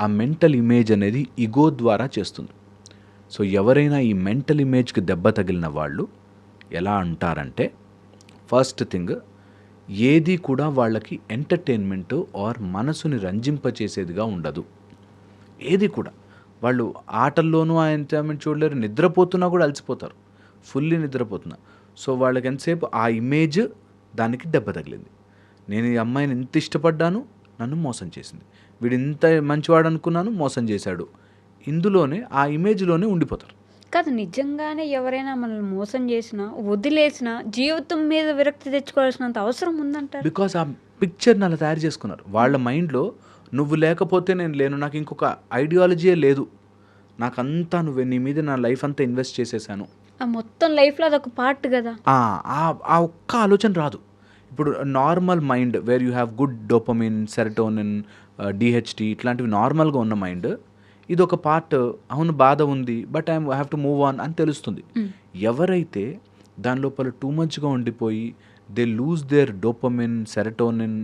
ఆ మెంటల్ ఇమేజ్ అనేది ఇగో ద్వారా చేస్తుంది. సో ఎవరైనా ఈ మెంటల్ ఇమేజ్కి దెబ్బ తగిలిన వాళ్ళు ఎలా అంటారంటే, ఫస్ట్ థింగ్, ఏది కూడా వాళ్ళకి ఎంటర్టైన్మెంట్ ఆర్ మనసుని రంజింపచేసేదిగా ఉండదు. ఏది కూడా వాళ్ళు ఆటల్లోనూ ఆ ఎంటర్టైన్మెంట్ చూడలేరు, నిద్రపోతున్నా కూడా అలసిపోతారు, ఫుల్లీ నిద్రపోతున్నా. సో వాళ్ళకి ఎంతసేపు ఆ ఇమేజ్ దానికి దెబ్బ తగిలింది. నేను ఈ అమ్మాయిని ఇంత ఇష్టపడ్డాను, నన్ను మోసం చేసింది, వీడు ఇంత మంచివాడు అనుకున్నాను, మోసం చేశాడు, ఇందులోనే ఆ ఇమేజ్లోనే ఉండిపోతారు. కాదు, నిజంగానే ఎవరైనా మనల్ని మోసం చేసినా వదిలేసినా జీవితం మీద విరక్తి తెచ్చుకోవాల్సినంత అవసరం ఉందంటారు. బికాస్ ఆ పిక్చర్ని అలా తయారు చేసుకున్నారు వాళ్ళ మైండ్లో. నువ్వు లేకపోతే నేను లేను, నాకు ఇంకొక ఐడియాలజీయే లేదు, నాకంతా నువ్వే, నీ మీద నా లైఫ్ అంతా ఇన్వెస్ట్ చేసేసాను. ఆ మొత్తం లైఫ్లో అదొక పార్ట్ కదా. ఆ ఒక్క ఆలోచన రాదు. ఇప్పుడు normal mind where you have good dopamine, serotonin, DHT ఇట్లాంటివి నార్మల్గా ఉన్న మైండ్, ఇది ఒక పార్ట్, అవును బాధ ఉంది but I have to move on అని తెలుస్తుంది. ఎవరైతే దాని లోపల టూ మచ్గా ఉండిపోయి they lose their dopamine, serotonin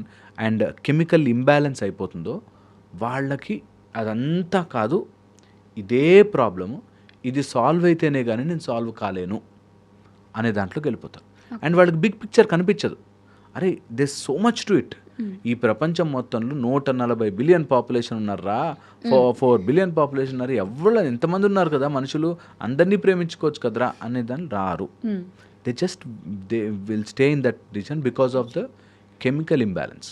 and chemical imbalance అయిపోతుందో వాళ్ళకి అదంతా కాదు, ఇదే ప్రాబ్లము, ఇది సాల్వ్ అయితేనే కానీ నేను సాల్వ్ కాలేను అనే దాంట్లోకి వెళ్ళిపోతారు. అండ్ వాళ్ళకి బిగ్ పిక్చర్ కనిపించదు. అరే this so much to it. ఈ ప్రపంచం మొత్తంలో 140 బిలియన్ పాపులేషన్ ఉన్నారా, 4 బిలియన్ పాపులేషన్ ఉన్నారు, ఎవరు ఎంతమంది ఉన్నారు కదా మనుషులు, అందరినీ ప్రేమించుకోవచ్చు కదరా అనే దాన్ని రారు. They will stay in that reason because of the chemical imbalance.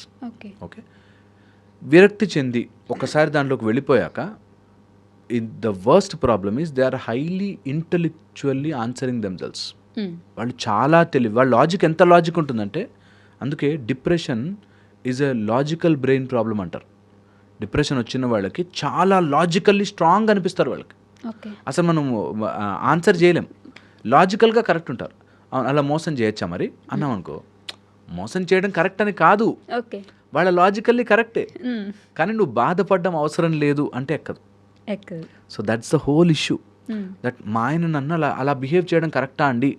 Okay, విరక్తి చెంది ఒకసారి దాంట్లోకి వెళ్ళిపోయాక the worst problem is they are highly intellectually answering themselves. వాళ్ళు చాలా తెలివి, వాళ్ళ లాజిక్ ఎంత లాజిక్ ఉంటుందంటే, అందుకే depression is a logical brain problem అంటారు. డిప్రెషన్ వచ్చిన వాళ్ళకి చాలా లాజికల్లీ స్ట్రాంగ్ అనిపిస్తారు వాళ్ళకి. అసలు మనం ఆన్సర్ చేయలేం, లాజికల్గా కరెక్ట్ ఉంటారు. అలా మోసం చేయొచ్చా మరి అన్నాం అనుకో, మోసం చేయడం కరెక్ట్ అని కాదు, వాళ్ళ లాజికల్లీ కరెక్టే, కానీ నువ్వు బాధపడడం అవసరం లేదు అంటే ఎక్కదు. So that's the whole issue. That మా ఆయన నన్ను అలా బిహేవ్ చేయడం కరెక్టా అండి,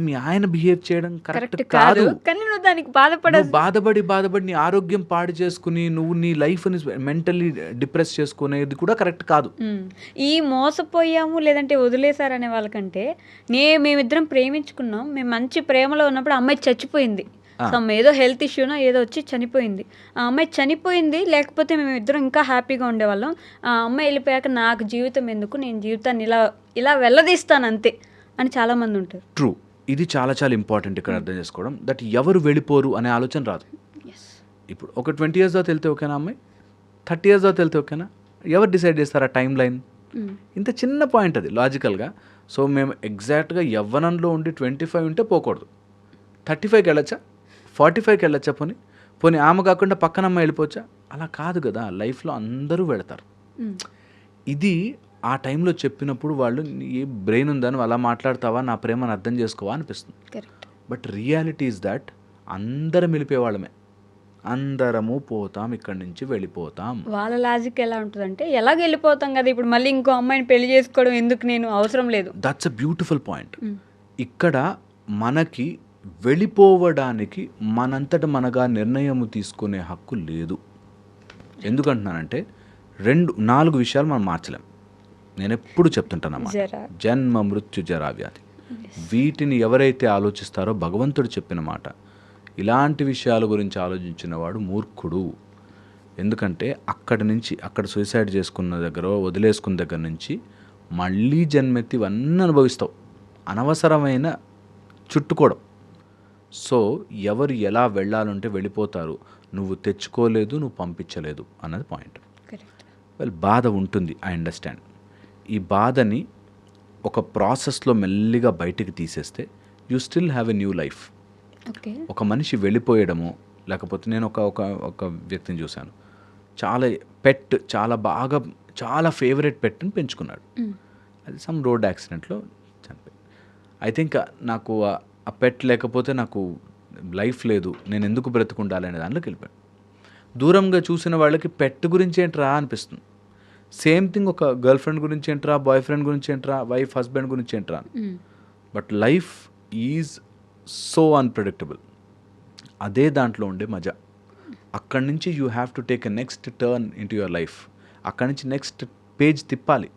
మీ ఆయన బిహేవ్ చేయడం కరెక్ట్ కాదు, కానీ నువ్వు దానికి బాధపడి నీ ఆరోగ్యం పాడు చేసుకుని నువ్వు నీ లైఫ్ని మెంటల్లీ డిప్రెస్ చేసుకునేది కూడా కరెక్ట్ కాదు. ఈ మోసపోయాము లేదంటే వదిలేశారనే వాళ్ళకంటే, మేమిద్దరం ప్రేమించుకున్నాం, మేము మంచి ప్రేమలో ఉన్నప్పుడు అమ్మాయి చచ్చిపోయింది, ఏదో హెల్త్ ఇష్యూనో ఏదో వచ్చి చనిపోయింది, ఆ అమ్మాయి చనిపోయింది, లేకపోతే మేమిద్దరం ఇంకా హ్యాపీగా ఉండేవాళ్ళం, ఆ అమ్మాయి వెళ్ళిపోయాక నాకు జీవితం ఎందుకు, నేను జీవితాన్ని ఇలా వెళ్ళదీస్తాను అంతే అని చాలామంది ఉంటారు. ట్రూ, ఇది చాలా చాలా ఇంపార్టెంట్ ఇక్కడ అర్థం చేసుకోవడం, దట్ ఎవరు వెళ్ళిపోరు అనే ఆలోచన రాదు. ఇప్పుడు ఒక 20 years తర్వాత వెళ్తే ఓకేనా అమ్మాయి, 30 years తర్వాత వెళ్తే ఓకేనా, ఎవరు డిసైడ్ చేస్తారు ఆ టైం లైన్? ఇంత చిన్న పాయింట్ అది లాజికల్గా. సో మేము ఎగ్జాక్ట్గా యవ్వనంలో ఉండి 25 ఉంటే పోకూడదు, 35కి వెళ్ళొచ్చా, 45కి వెళ్ళొచ్చా, పోనీ ఆమె కాకుండా పక్కన అమ్మాయి వెళ్ళిపోవచ్చా? అలా కాదు కదా, లైఫ్లో అందరూ వెళతారు. ఇది ఆ టైంలో చెప్పినప్పుడు వాళ్ళు ఏ బ్రెయిన్ ఉందని అలా మాట్లాడతావా, నా ప్రేమను అర్థం చేసుకోవా అనిపిస్తుంది. బట్ రియాలిటీ ఈజ్ దట్ అందరం వెళ్ళిపోయేవాళ్ళమే, అందరము పోతాం, ఇక్కడి నుంచి వెళ్ళిపోతాం. వాళ్ళ లాజిక్ ఎలా ఉంటుందంటే, ఎలాగ వెళ్ళిపోతాం కదా, ఇప్పుడు మళ్ళీ ఇంకో అమ్మాయిని పెళ్లి చేసుకోవడం ఎందుకు, నేను అవసరం లేదు. That's a beautiful point. ఇక్కడ మనకి వెళ్ళిపోవడానికి మనంతట మనగా నిర్ణయము తీసుకునే హక్కు లేదు. ఎందుకంటున్నానంటే 4 విషయాలు మనం మార్చలేం. నేను ఎప్పుడు చెప్తుంటానన్నమాట, జన్మ మృత్యు జరా వ్యాధి, వీటిని ఎవరైతే ఆలోచిస్తారో భగవంతుడు చెప్పిన మాట, ఇలాంటి విషయాల గురించి ఆలోచించిన వాడు మూర్ఖుడు. ఎందుకంటే అక్కడ సూసైడ్ చేసుకున్న దగ్గర, వదిలేసుకున్న దగ్గర నుంచి మళ్ళీ జన్మెత్తి ఇవన్నీ అనుభవిస్తావు, అనవసరమైన చుట్టుకోవడం. సో ఎవరు ఎలా వెళ్ళాలంటే వెళ్ళిపోతారు. నువ్వు తెచ్చుకోలేదు, నువ్వు పంపించలేదు అన్నది పాయింట్. కరెక్ట్. బాధ ఉంటుంది, ఐ అండర్స్టాండ్. ఈ బాధని ఒక ప్రాసెస్లో మెల్లిగా బయటికి తీసేస్తే you still have a new life. Okay. ఒక మనిషి వెళ్ళిపోయడము, లేకపోతే నేను ఒక వ్యక్తిని చూశాను, చాలా ఫేవరెట్ పెట్ని పెంచుకున్నాడు. అది సమ్ రోడ్ యాక్సిడెంట్లో చనిపోయింది. ఐ థింక్ నాకు ఆ పెట్ లేకపోతే నాకు లైఫ్ లేదు, నేను ఎందుకు బ్రతుకుండాలి అనే దాంట్లోకి వెళ్ళిపోయాను. దూరంగా చూసిన వాళ్ళకి పెట్ గురించి ఏంట్రా అనిపిస్తుంది. సేమ్ థింగ్ ఒక గర్ల్ ఫ్రెండ్ గురించి ఏంట్రా, బాయ్ ఫ్రెండ్ గురించి ఏంట్రా, వైఫ్ హస్బెండ్ గురించి ఏంట్రా. But life is so unpredictable. అదే దాంట్లో ఉండే మజా. అక్కడి నుంచి you have to take a next turn in to your life. అక్కడి నుంచి నెక్స్ట్ పేజ్ తిప్పాలి.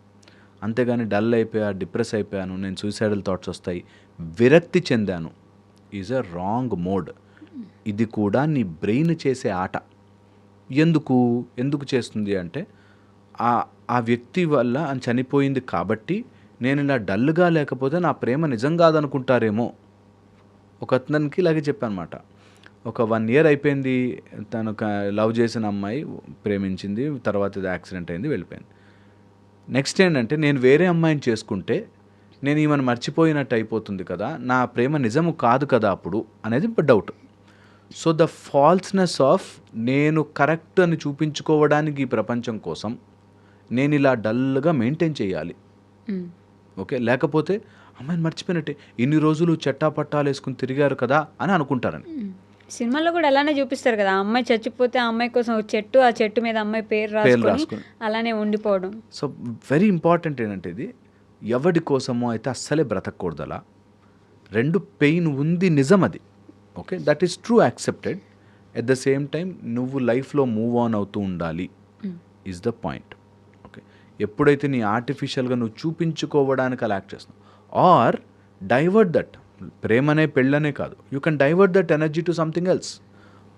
అంతేగాని డల్ అయిపోయా, డిప్రెస్ అయిపోయాను, నేను సూసైడల్ థాట్స్ వస్తాయి, విరక్తి చెందాను, ఈజ్ అ రాంగ్ మోడ్. ఇది కూడా నీ బ్రెయిన్ చేసే ఆట. ఎందుకు చేస్తుంది అంటే ఆ వ్యక్తి వల్ల అని చనిపోయింది కాబట్టి నేను ఇలా డల్గా లేకపోతే నా ప్రేమ నిజం కాదనుకుంటారేమో. ఒక అతనికి ఇలాగే చెప్పాను అనమాట. ఒక 1 year అయిపోయింది, తను లవ్ చేసిన అమ్మాయి ప్రేమించింది, తర్వాత ఇది యాక్సిడెంట్ అయింది, వెళ్ళిపోయింది. నెక్స్ట్ ఏంటంటే నేను వేరే అమ్మాయిని చేసుకుంటే నేను ఈమెను మర్చిపోయినట్టు అయిపోతుంది కదా, నా ప్రేమ నిజము కాదు కదా అప్పుడు అనేది డౌట్. సో ద ఫాల్స్నెస్ ఆఫ్ నేను కరెక్ట్ అని చూపించుకోవడానికి ఈ ప్రపంచం కోసం నేను ఇలా డల్గా మెయింటైన్ చేయాలి. ఓకే, లేకపోతే అమ్మాయిని మర్చిపోయినట్టే, ఇన్ని రోజులు చట్టాపట్టాలు వేసుకుని తిరిగారు కదా అని అనుకుంటారని. సినిమాలో కూడా అలానే చూపిస్తారు కదా, అమ్మాయి చచ్చిపోతే ఆ అమ్మాయి కోసం ఒక చెట్టు, ఆ చెట్టు మీద అమ్మాయి పేరు రాసుకొని అలానే ఉండిపోవడం. సో వెరీ ఇంపార్టెంట్ ఏంటంటే ఇది ఎవడి కోసమో అయితే అస్సలే బ్రతకూడదు. అలా 2 పెయిన్ ఉంది, నిజం అది. Okay, that is true, accepted. At the same time నువ్వు లైఫ్లో మూవ్ ఆన్ అవుతూ ఉండాలి ఈజ్ ద పాయింట్. ఓకే, ఎప్పుడైతే నీ ఆర్టిఫిషియల్గా నువ్వు చూపించుకోవడానికి అలా యాక్ట్ చేస్తున్నావు, ఆర్ డైవర్ట్ దట్, ప్రేమనే పెళ్ళనే కాదు, you can divert that energy to something else.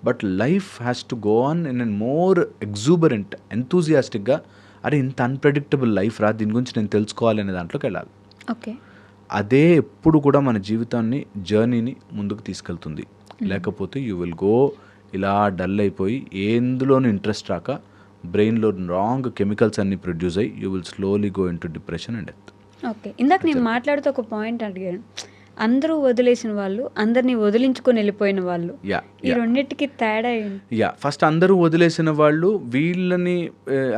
But life has to go on in an more exuberant, ఎంతూజియాస్టిక్గా, అరే ఇంత అన్ప్రెడిక్టబుల్ లైఫ్ రా, దీని గురించి నేను తెలుసుకోవాలి అనే దాంట్లోకి వెళ్ళాలి. ఓకే, అదే ఎప్పుడు కూడా మన జీవితాన్ని, జర్నీని ముందుకు తీసుకెళ్తుంది. లేకపోతే యూ విల్ గో ఇలా డల్ అయిపోయి ఎందులోనూ ఇంట్రెస్ట్ రాక బ్రెయిన్లో రాంగ్ కెమికల్స్ అన్ని ప్రొడ్యూస్ అయ్యి you will slowly go in to depression and death. Okay, ఇందాక నేను మాట్లాడుతూ ఒక పాయింట్ అడిగాను, అందరూ వదిలేసిన వాళ్ళు, అందరినీ వదిలించుకొని వెళ్ళిపోయిన వాళ్ళు, ఈ రెండింటికి తేడా ఏంటి? ఫస్ట్ అందరూ వదిలేసిన వాళ్ళు వీళ్ళని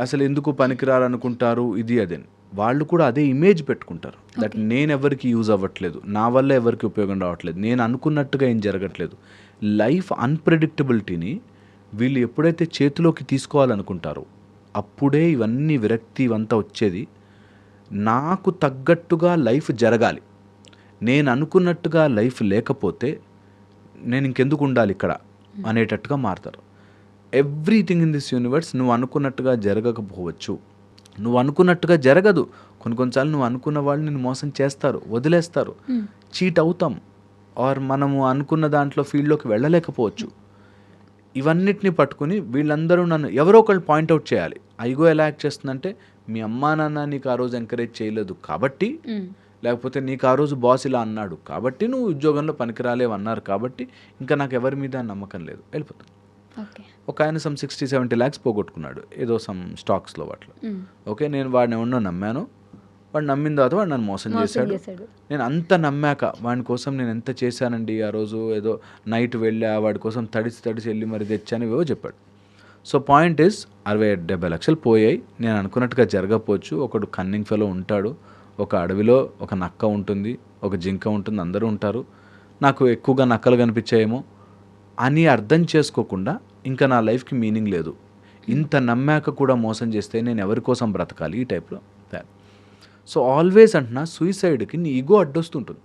అసలు ఎందుకు పనికిరాలనుకుంటారు, ఇది అదని వాళ్ళు కూడా అదే ఇమేజ్ పెట్టుకుంటారు. దట్ నేను ఎవరికి యూజ్ అవ్వట్లేదు, నా వల్ల ఎవరికి ఉపయోగం రావట్లేదు, నేను అనుకున్నట్టుగా ఏం జరగట్లేదు. లైఫ్ అన్ప్రెడిక్టబిలిటీని వీళ్ళు ఎప్పుడైతే చేతిలోకి తీసుకోవాలనుకుంటారో అప్పుడే ఇవన్నీ విరక్తి ఇవంతా వచ్చేది. నాకు తగ్గట్టుగా లైఫ్ జరగాలి, నేను అనుకున్నట్టుగా లైఫ్ లేకపోతే నేను ఇంకెందుకు ఉండాలి ఇక్కడ అనేటట్టుగా మారుతారు. ఎవ్రీథింగ్ ఇన్ దిస్ యూనివర్స్ నువ్వు అనుకున్నట్టుగా జరగకపోవచ్చు, నువ్వు అనుకున్నట్టుగా జరగదు. కొన్నిసార్లు నువ్వు అనుకున్న వాళ్ళు నిన్ను మోసం చేస్తారు, వదిలేస్తారు, చీట్ అవుతాం, ఆర్ మనము అనుకున్న దాంట్లో ఫీల్డ్లోకి వెళ్ళలేకపోవచ్చు. ఇవన్నిటిని పట్టుకుని వీళ్ళందరూ నన్ను ఎవరో ఒకళ్ళు పాయింట్అవుట్ చేయాలి. ఐగో ఎలా యాక్ట్ చేస్తుందంటే, మీ అమ్మా నాన్న నీకు ఆ రోజు ఎంకరేజ్ చేయలేదు కాబట్టి, లేకపోతే నీకు ఆ రోజు బాస్ ఇలా అన్నాడు కాబట్టి, నువ్వు ఉద్యోగంలో పనికిరాలేవు అన్నారు కాబట్టి, ఇంకా నాకు ఎవరి మీద నమ్మకం లేదు, వెళ్ళిపోతుంది. ఒక ఆయన సమ్ 60-70 lakhs పోగొట్టుకున్నాడు ఏదో సమ్ స్టాక్స్లో వాటిలో. ఓకే, నేను వాడిని ఎవరినో నమ్మాను, వాడు నమ్మిన తర్వాత వాడు నన్ను మోసం చేశాడు. నేను అంత నమ్మాక వాడి కోసం నేను ఎంత చేశానండి, ఆ రోజు ఏదో నైట్ వెళ్ళా వాడి కోసం తడిసి వెళ్ళి మరి తెచ్చాను ఏవో చెప్పాడు. సో పాయింట్ ఈజ్ 60-70 లక్షలు పోయాయి. నేను అనుకున్నట్టుగా జరగకపోవచ్చు. ఒకడు కన్నింగ్ ఫెలో ఉంటాడు, ఒక అడవిలో ఒక నక్క ఉంటుంది, ఒక జింక ఉంటుంది, అందరూ ఉంటారు, నాకు ఎక్కువగా నక్కలు కనిపించాయేమో అని అర్థం చేసుకోకుండా ఇంకా నా లైఫ్కి మీనింగ్ లేదు, ఇంత నమ్మాక కూడా మోసం చేస్తే నేను ఎవరి కోసం బ్రతకాలి, ఈ టైప్లో. సో ఆల్వేస్ అంటున్నా, సూసైడ్కి నీ ఈగో అడ్డొస్తుంటుంది.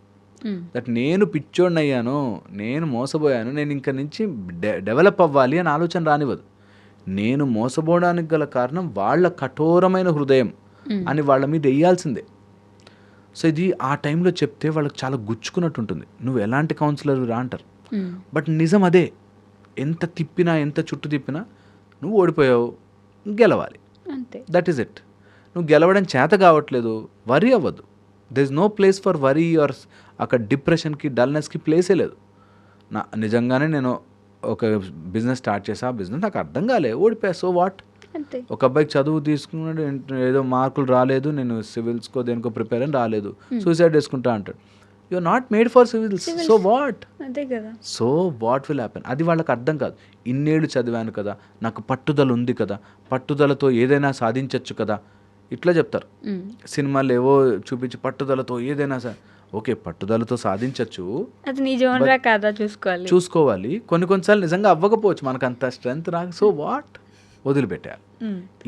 దట్ నేను పిచ్చోడిని అయ్యాను, నేను మోసపోయాను, నేను ఇంక నుంచి డెవలప్ అవ్వాలి అని ఆలోచన రానివ్వదు. నేను మోసపోవడానికి గల కారణం వాళ్ళ కఠోరమైన హృదయం అని వాళ్ళ మీద వేయాల్సిందే. సో ఇది ఆ టైంలో చెప్తే వాళ్ళకి చాలా గుచ్చుకున్నట్టు ఉంటుంది. నువ్వు ఎలాంటి కౌన్సిలర్ రా అంటారు, బట్ నిజం అదే. ఎంత తిప్పినా, ఎంత చుట్టూ తిప్పినా నువ్వు ఓడిపోయావు, గెలవాలి, అంతే. That is it. నువ్వు గెలవడం చేత కావట్లేదు, వరీ అవ్వద్దు. There is no place for worry or అక్కడ డిప్రెషన్కి, డల్నెస్కి ప్లేసే లేదు. నిజంగానే నేను ఒక బిజినెస్ స్టార్ట్ చేసి ఆ బిజినెస్ నాకు అర్థం కాలే, ఓడిపోయా. So what? అంతే. ఒక అబ్బాయికి చదువు తీసుకున్నాడు, ఏదో మార్కులు రాలేదు, నేను సివిల్స్కో దేనికో ప్రిపేర్ అని రాలేదు, సూసైడ్ చేసుకుంటా అంటాడు. You are not made for civils, so what? అదే కదా. So what will happen? అది వాళ్ళకి అర్థం కాదు. ఇన్నేళ్ళు చదివాను కదా, నాకు పట్టుదల ఉంది కదా, పట్టుదలతో ఏదైనా సాధించవచ్చు కదా, ఇట్లా చెప్తారు. సినిమాలు ఏవో చూపించి పట్టుదలతో ఏదైనా ఓకే, పట్టుదలతో సాధించవచ్చు, అది నిజంగా కాదా చూసుకోవాలి. కొన్నిసార్లు నిజంగా అవ్వకపోవచ్చు, మనకు అంత స్ట్రెంత్ రాక. So what? వదిలిపెట్టాలి.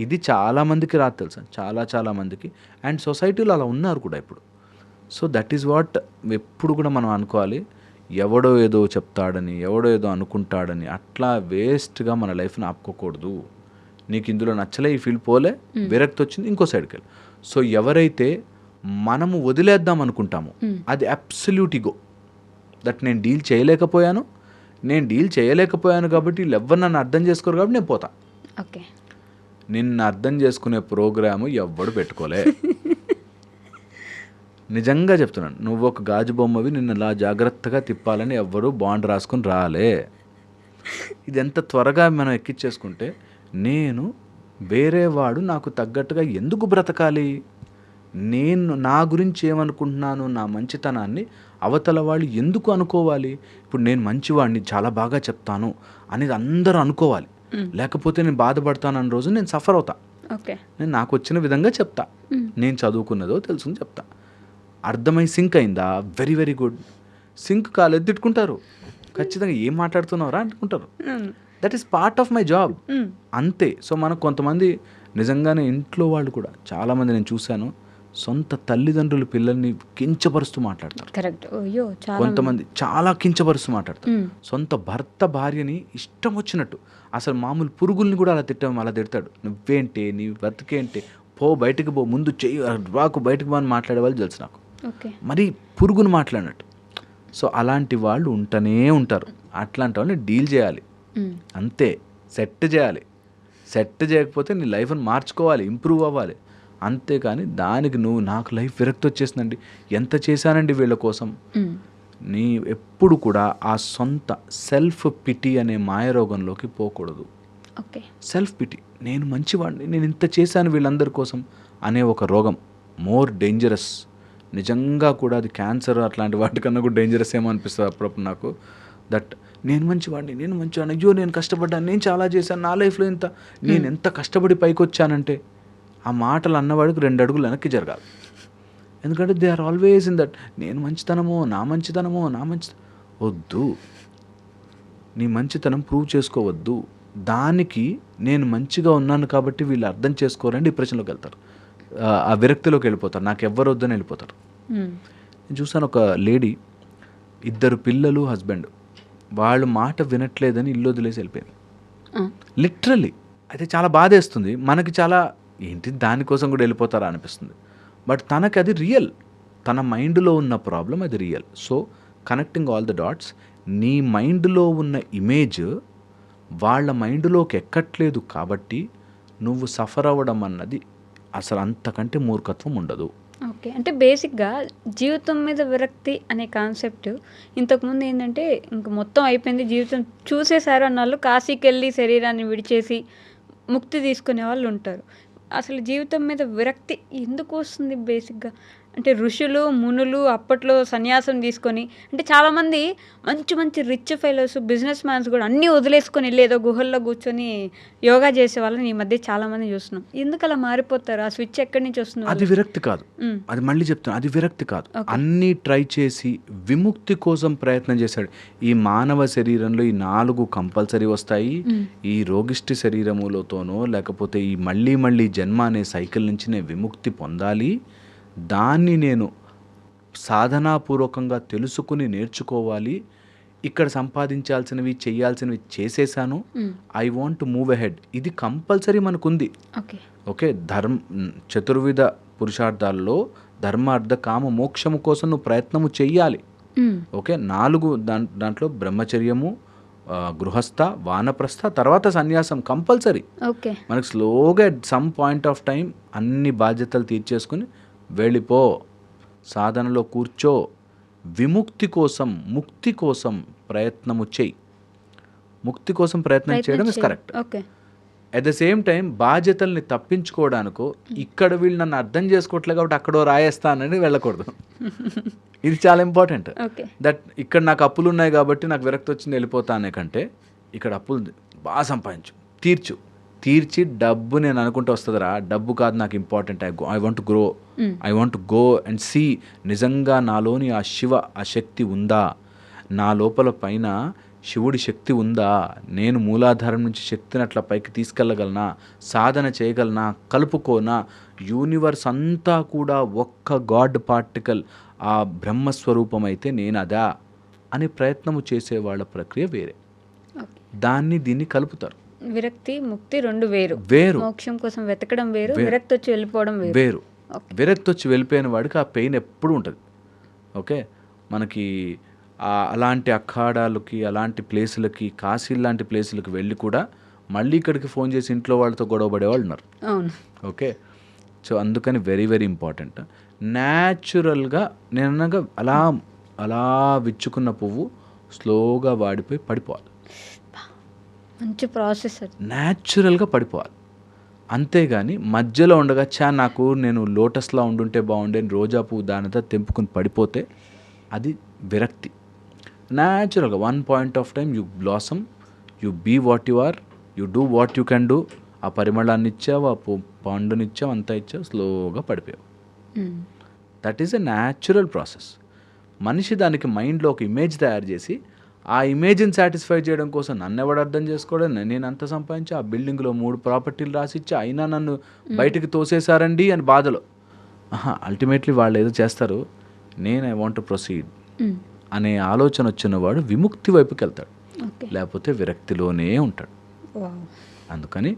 ఇది చాలా మందికి రాదు తెలుసా, చాలా మందికి. అండ్ సొసైటీలో అలా ఉన్నారు కూడా ఇప్పుడు. సో దట్ ఈస్ వాట్ ఎప్పుడు కూడా మనం అనుకోవాలి. ఎవడో ఏదో చెప్తాడని, ఎవడో ఏదో అనుకుంటాడని అట్లా వేస్ట్గా మన లైఫ్ని ఆపుకోకూడదు. నీకు ఇందులో నచ్చలే, ఈ ఫీల్డ్ పోలే, విరక్తి వచ్చింది, ఇంకో సైడ్కి వెళ్ళి. సో ఎవరైతే మనము వదిలేద్దాం అనుకుంటామో అది అబ్సల్యూట్ ఇగో. దట్ నేను డీల్ చేయలేకపోయాను కాబట్టి వీళ్ళు ఎవరు నన్ను అర్థం చేసుకోరు కాబట్టి నేను పోతా. ఓకే, నిన్ను అర్థం చేసుకునే ప్రోగ్రాము ఎవ్వడు పెట్టుకోలే. నిజంగా చెప్తున్నాను, నువ్వు ఒక గాజు బొమ్మవి, నిన్ను అలా జాగ్రత్తగా తిప్పాలని ఎవ్వరూ బాండ్ రాసుకుని రాలే. ఇది ఎంత త్వరగా మనం ఎక్కించేసుకుంటే, నేను వేరేవాడు నాకు తగ్గట్టుగా ఎందుకు బ్రతకాలి, నేను నా గురించి ఏమనుకుంటున్నాను, నా మంచితనాన్ని అవతల వాళ్ళు ఎందుకు అనుకోవాలి. ఇప్పుడు నేను మంచివాడిని, చాలా బాగా చెప్తాను అనేది అందరూ అనుకోవాలి, లేకపోతే నేను బాధపడతాను అన్న రోజు నేను సఫర్ అవుతా. ఓకే, నేను నాకు వచ్చిన విధంగా చెప్తా, నేను చదువుకున్నదో తెలుసుకుని చెప్తా. అర్థమై సింక్ అయిందా, వెరీ వెరీ గుడ్. సింక్ కాలేదు తిట్టుకుంటారు, ఖచ్చితంగా ఏం మాట్లాడుతున్నారా అనుకుంటారు. That is part of my job, అంతే. సో మనకు కొంతమంది నిజంగానే ఇంట్లో వాళ్ళు కూడా చాలామంది నేను చూశాను, సొంత తల్లిదండ్రులు పిల్లల్ని కించపరుస్తూ మాట్లాడతారు. కరెక్ట్. అయ్యో, కొంతమంది చాలా కించపరుస్తూ మాట్లాడతారు. సొంత భర్త భార్యని ఇష్టం వచ్చినట్టు, అసలు మామూలు పురుగుల్ని కూడా అలా అలా తిడతాడు. నువ్వేంటి, నీ బతికేంటి, పో బయటకు పో, ముందు చెయ్యి రాకు, బయటకు పో అని మాట్లాడే వాళ్ళు తెలుసు నాకు, మరి పురుగును మాట్లాడినట్టు. సో అలాంటి వాళ్ళు ఉంటూనే ఉంటారు. అట్లాంటి వాళ్ళని డీల్ చేయాలి, అంతే. సెట్ చేయాలి. సెట్ చేయకపోతే నీ లైఫ్ని మార్చుకోవాలి, ఇంప్రూవ్ అవ్వాలి. అంతేకాని దానికి నువ్వు నాకు లైఫ్ విరక్తి వచ్చేసిందండి, ఎంత చేశానండి వీళ్ళ కోసం, నీ ఎప్పుడు కూడా ఆ సొంత సెల్ఫ్ పిటి అనే మాయరోగంలోకి పోకూడదు. సెల్ఫ్ పిటి, నేను మంచివాడిని, నేను ఇంత చేశాను వీళ్ళందరి కోసం అనే ఒక రోగం మోర్ డేంజరస్. నిజంగా కూడా అది క్యాన్సర్ అట్లాంటి వాటికన్నా కూడా డేంజరస్ ఏమో అనిపిస్తుంది అప్పుడప్పుడు నాకు. దట్ నేను మంచివాడిని, అయ్యో నేను కష్టపడ్డాను, నేను చాలా చేశాను, నా లైఫ్లో ఇంత, నేను ఎంత కష్టపడి పైకి వచ్చానంటే, ఆ మాటలు అన్నవాడికి 2 అడుగులు వెనక్కి జరగాలి. ఎందుకంటే they are always in that, నేను మంచితనమో నా మంచితనమో వద్దు. నీ మంచితనం ప్రూవ్ చేసుకోవద్దు. దానికి నేను మంచిగా ఉన్నాను కాబట్టి వీళ్ళు అర్థం చేసుకోరని డిప్రెషన్లోకి వెళ్తారు, ఆ విరక్తిలోకి వెళ్ళిపోతారు, నాకు ఎవ్వరు వద్దని వెళ్ళిపోతారు. నేను చూసాను ఒక లేడీ, 2 పిల్లలు, హస్బెండ్, వాళ్ళు మాట వినట్లేదని ఇల్లు వదిలేసి వెళ్ళిపోయింది, లిటరల్లీ. అయితే చాలా బాధేస్తుంది మనకి, చాలా ఏంటి దానికోసం కూడా వెళ్ళిపోతారా అనిపిస్తుంది. బట్ తనకి అది రియల్, తన మైండ్లో ఉన్న ప్రాబ్లం అది real. So connecting all the dots, నీ మైండ్లో ఉన్న ఇమేజ్ వాళ్ళ మైండ్లోకి ఎక్కట్లేదు కాబట్టి నువ్వు సఫర్ అవ్వడం అన్నది అసలు అంతకంటే మూర్ఖత్వం ఉండదు. ఓకే, అంటే బేసిక్గా జీవితం మీద విరక్తి అనే కాన్సెప్ట్ ఇంతకుముందు ఏంటంటే ఇంక మొత్తం అయిపోయింది జీవితం చూసేశారు అన్న వాళ్ళు కాశీకి వెళ్ళి శరీరాన్ని విడిచేసి ముక్తి తీసుకునే వాళ్ళు ఉంటారు. అసలు జీవితం మీద విరక్తి ఎందుకు వస్తుంది బేసిక్గా అంటే, ఋషులు మునులు అప్పట్లో సన్యాసం తీసుకొని, అంటే చాలామంది మంచి రిచ్ ఫెలోస్, బిజినెస్ మ్యాన్స్ కూడా అన్నీ వదిలేసుకొని వెళ్ళి ఏదో గుహల్లో కూర్చొని యోగా చేసే వాళ్ళని ఈ మధ్య చాలామంది చూస్తున్నాం. ఎందుకు అలా మారిపోతారు? ఆ స్విచ్ ఎక్కడి నుంచి వస్తుంది? అది విరక్తి కాదు, అది మళ్ళీ చెప్తాను, అది విరక్తి కాదు. అన్నీ ట్రై చేసి విముక్తి కోసం ప్రయత్నం చేశాడు. ఈ మానవ శరీరంలో ఈ 4 కంపల్సరీ వస్తాయి. ఈ రోగిష్టి శరీరములతోనో లేకపోతే ఈ మళ్ళీ జన్మ అనే సైకిల్ నుంచి నేను విముక్తి పొందాలి, దాన్ని నేను సాధనాపూర్వకంగా తెలుసుకుని నేర్చుకోవాలి, ఇక్కడ సంపాదించాల్సినవి చేయాల్సినవి చేసేసాను, I want to move ahead, ఇది కంపల్సరీ మనకుంది. ఓకే, చతుర్విధ పురుషార్థాల్లో ధర్మార్థ కామ మోక్షము కోసం నువ్వు ప్రయత్నము చెయ్యాలి. ఓకే, 4 దాంట్లో బ్రహ్మచర్యము, గృహస్థ, వానప్రస్థ, తర్వాత సన్యాసం కంపల్సరీ. మనకు స్లోగా at some point of time అన్ని బాధ్యతలు తీర్చేసుకుని వెళ్ళిపో, సాధనలో కూర్చో, విముక్తి కోసం ముక్తి కోసం ప్రయత్నము చెయ్యి. ముక్తి కోసం ప్రయత్నం చేయడం is correct. Okay. At the same time బాధ్యతల్ని తప్పించుకోవడానికో ఇక్కడ వీళ్ళు నన్ను అర్థం చేసుకోవట్లేదు కాబట్టి అక్కడో రాయేస్తానని వెళ్ళకూడదు. ఇది చాలా ఇంపార్టెంట్. ఓకే. దట్ ఇక్కడ నాకు అప్పులు ఉన్నాయి కాబట్టి నాకు విరక్తి వచ్చింది వెళ్ళిపోతానే కంటే ఇక్కడ అప్పులు బాగా సంపాదించు, తీర్చి డబ్బు నేను అనుకుంటూ వస్తుందిరా, డబ్బు కాదు నాకు important. I want grow, I want go and see నిజంగా నాలోని ఆ ఆ శక్తి ఉందా, నా లోపల పైన శివుడి శక్తి ఉందా, నేను మూలాధారం నుంచి శక్తిని అట్లా పైకి తీసుకెళ్ళగలనా, సాధన చేయగలనా, కలుపుకోనా, యూనివర్స్ అంతా కూడా ఒక్క గాడ్ పార్టికల్ ఆ బ్రహ్మస్వరూపం అయితే నేను అదా అని ప్రయత్నము చేసేవాళ్ళ ప్రక్రియ వేరే. దాన్ని దీన్ని కలుపుతారు. విరక్తి ముక్తి రెండు వేరు. మోక్షం కోసం వెతకడం వేరు, విరక్తి వచ్చి వెళ్ళిపోవడం వేరు. విరక్తి వచ్చి వెళ్ళిపోయిన వాడికి ఆ పెయిన్ ఎప్పుడు ఉంటుంది. ఓకే, మనకి అలాంటి అఖాడాలకి, అలాంటి ప్లేసులకి, కాశీ లాంటి ప్లేసులకి వెళ్ళి కూడా మళ్ళీ ఇక్కడికి ఫోన్ చేసి ఇంట్లో వాళ్ళతో గొడవ పడేవాళ్ళు ఉన్నారు. అవును. ఓకే, సో అందుకని వెరీ వెరీ ఇంపార్టెంట్. న్యాచురల్గా నేను అలా విచ్చుకున్న పువ్వు స్లోగా వాడిపోయి పడిపోవాలి. మంచి ప్రాసెస్. న్యాచురల్గా పడిపోవాలి. అంతేగాని మధ్యలో ఉండగా నేను లోటస్లా ఉండుంటే బాగుండే, రోజా పువ్వు దానితో తెంపుకుని పడిపోతే అది విరక్తి. న్యాచురల్గా one point of time you blossom, you be what you are, you do what you can do. ఆ పరిమళాన్ని ఇచ్చావు, ఆ పండునిచ్చావు, అంతా ఇచ్చావు, స్లోగా పడిపోయావు. That is a natural process. మనిషి దానికి మైండ్లో ఒక ఇమేజ్ తయారు చేసి ఆ ఇమేజ్ని సాటిస్ఫై చేయడం కోసం నన్ను ఎవడు అర్థం చేసుకోవడం, నేను అంత సంపాదించి ఆ బిల్డింగ్లో 3 ప్రాపర్టీలు రాసిచ్చి అయినా నన్ను బయటికి తోసేశారండి అని బాధలో. అల్టిమేట్లీ వాళ్ళు ఏదో చేస్తారు, నేను ఐ వాంట్ టు ప్రొసీడ్ అనే ఆలోచన వచ్చినవాడు విముక్తి వైపుకి వెళ్తాడు, లేకపోతే విరక్తిలోనే ఉంటాడు. అందుకని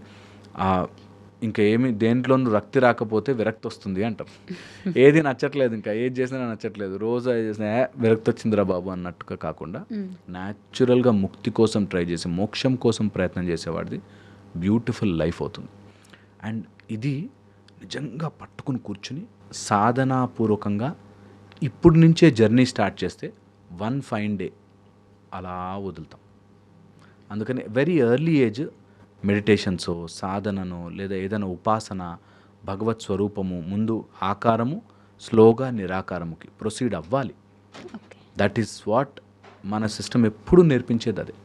ఇంకా దేంట్లోనూ రక్తి రాకపోతే విరక్తి వస్తుంది అంటారు. ఏది నచ్చట్లేదు, ఇంకా ఏది చేసినా నచ్చట్లేదు, రోజు ఏది చేసినా విరక్తి వచ్చిందిరా బాబు అన్నట్టుగా కాకుండా న్యాచురల్గా ముక్తి కోసం ట్రై చేసి మోక్షం కోసం ప్రయత్నం చేసేవాడిది బ్యూటిఫుల్ లైఫ్ అవుతుంది. అండ్ ఇది నిజంగా పట్టుకుని కూర్చుని సాధనాపూర్వకంగా ఇప్పుడు నుంచే జర్నీ స్టార్ట్ చేస్తే వన్ ఫైన్ డే అలా వదులుతాం. అందుకని వెరీ ఎర్లీ ఏజ్ మెడిటేషన్సో, సాధననో, లేదా ఏదైనా ఉపాసన, భగవత్ స్వరూపము ముందు ఆకారము, స్లోగా నిరాకారముకి ప్రొసీడ్ అవ్వాలి. దట్ ఈస్ వాట్ మన సిస్టమ్ ఎప్పుడు నేర్పించేది అదే.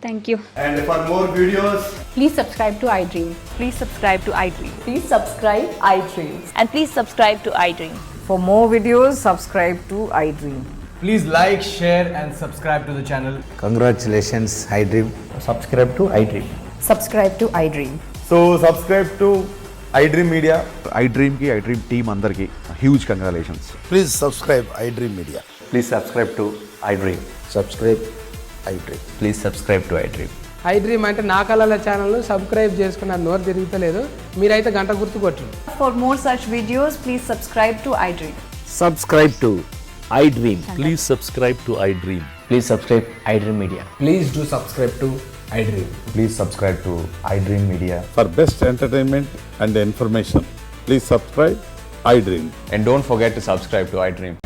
Thank you. And for more videos, please subscribe to iDream. Please subscribe to iDream. Please subscribe iDream. And please subscribe to iDream. For more videos, subscribe to iDream. please like, share and subscribe to the channel. Congratulations, iDream. Subscribe to iDream. Subscribe to iDream. So subscribe to iDream Media. iDream ki iDream team andarki huge congratulations. Please subscribe iDream Media. Please subscribe to iDream. Subscribe iDream. Please subscribe to iDream. iDream అంటే నా కళల ఛానల్ను subscribe చేసుకున్న నోరు తిరుగుతలేదు, మీరైతే గంట గుర్తు కొట్టండి. For more such videos, please subscribe to iDream. Subscribe to iDream. Please subscribe to iDream. Please subscribe iDream Media. Please do subscribe to iDream. Please subscribe to iDream Media. For best entertainment and information, please subscribe iDream. And don't forget to subscribe to iDream.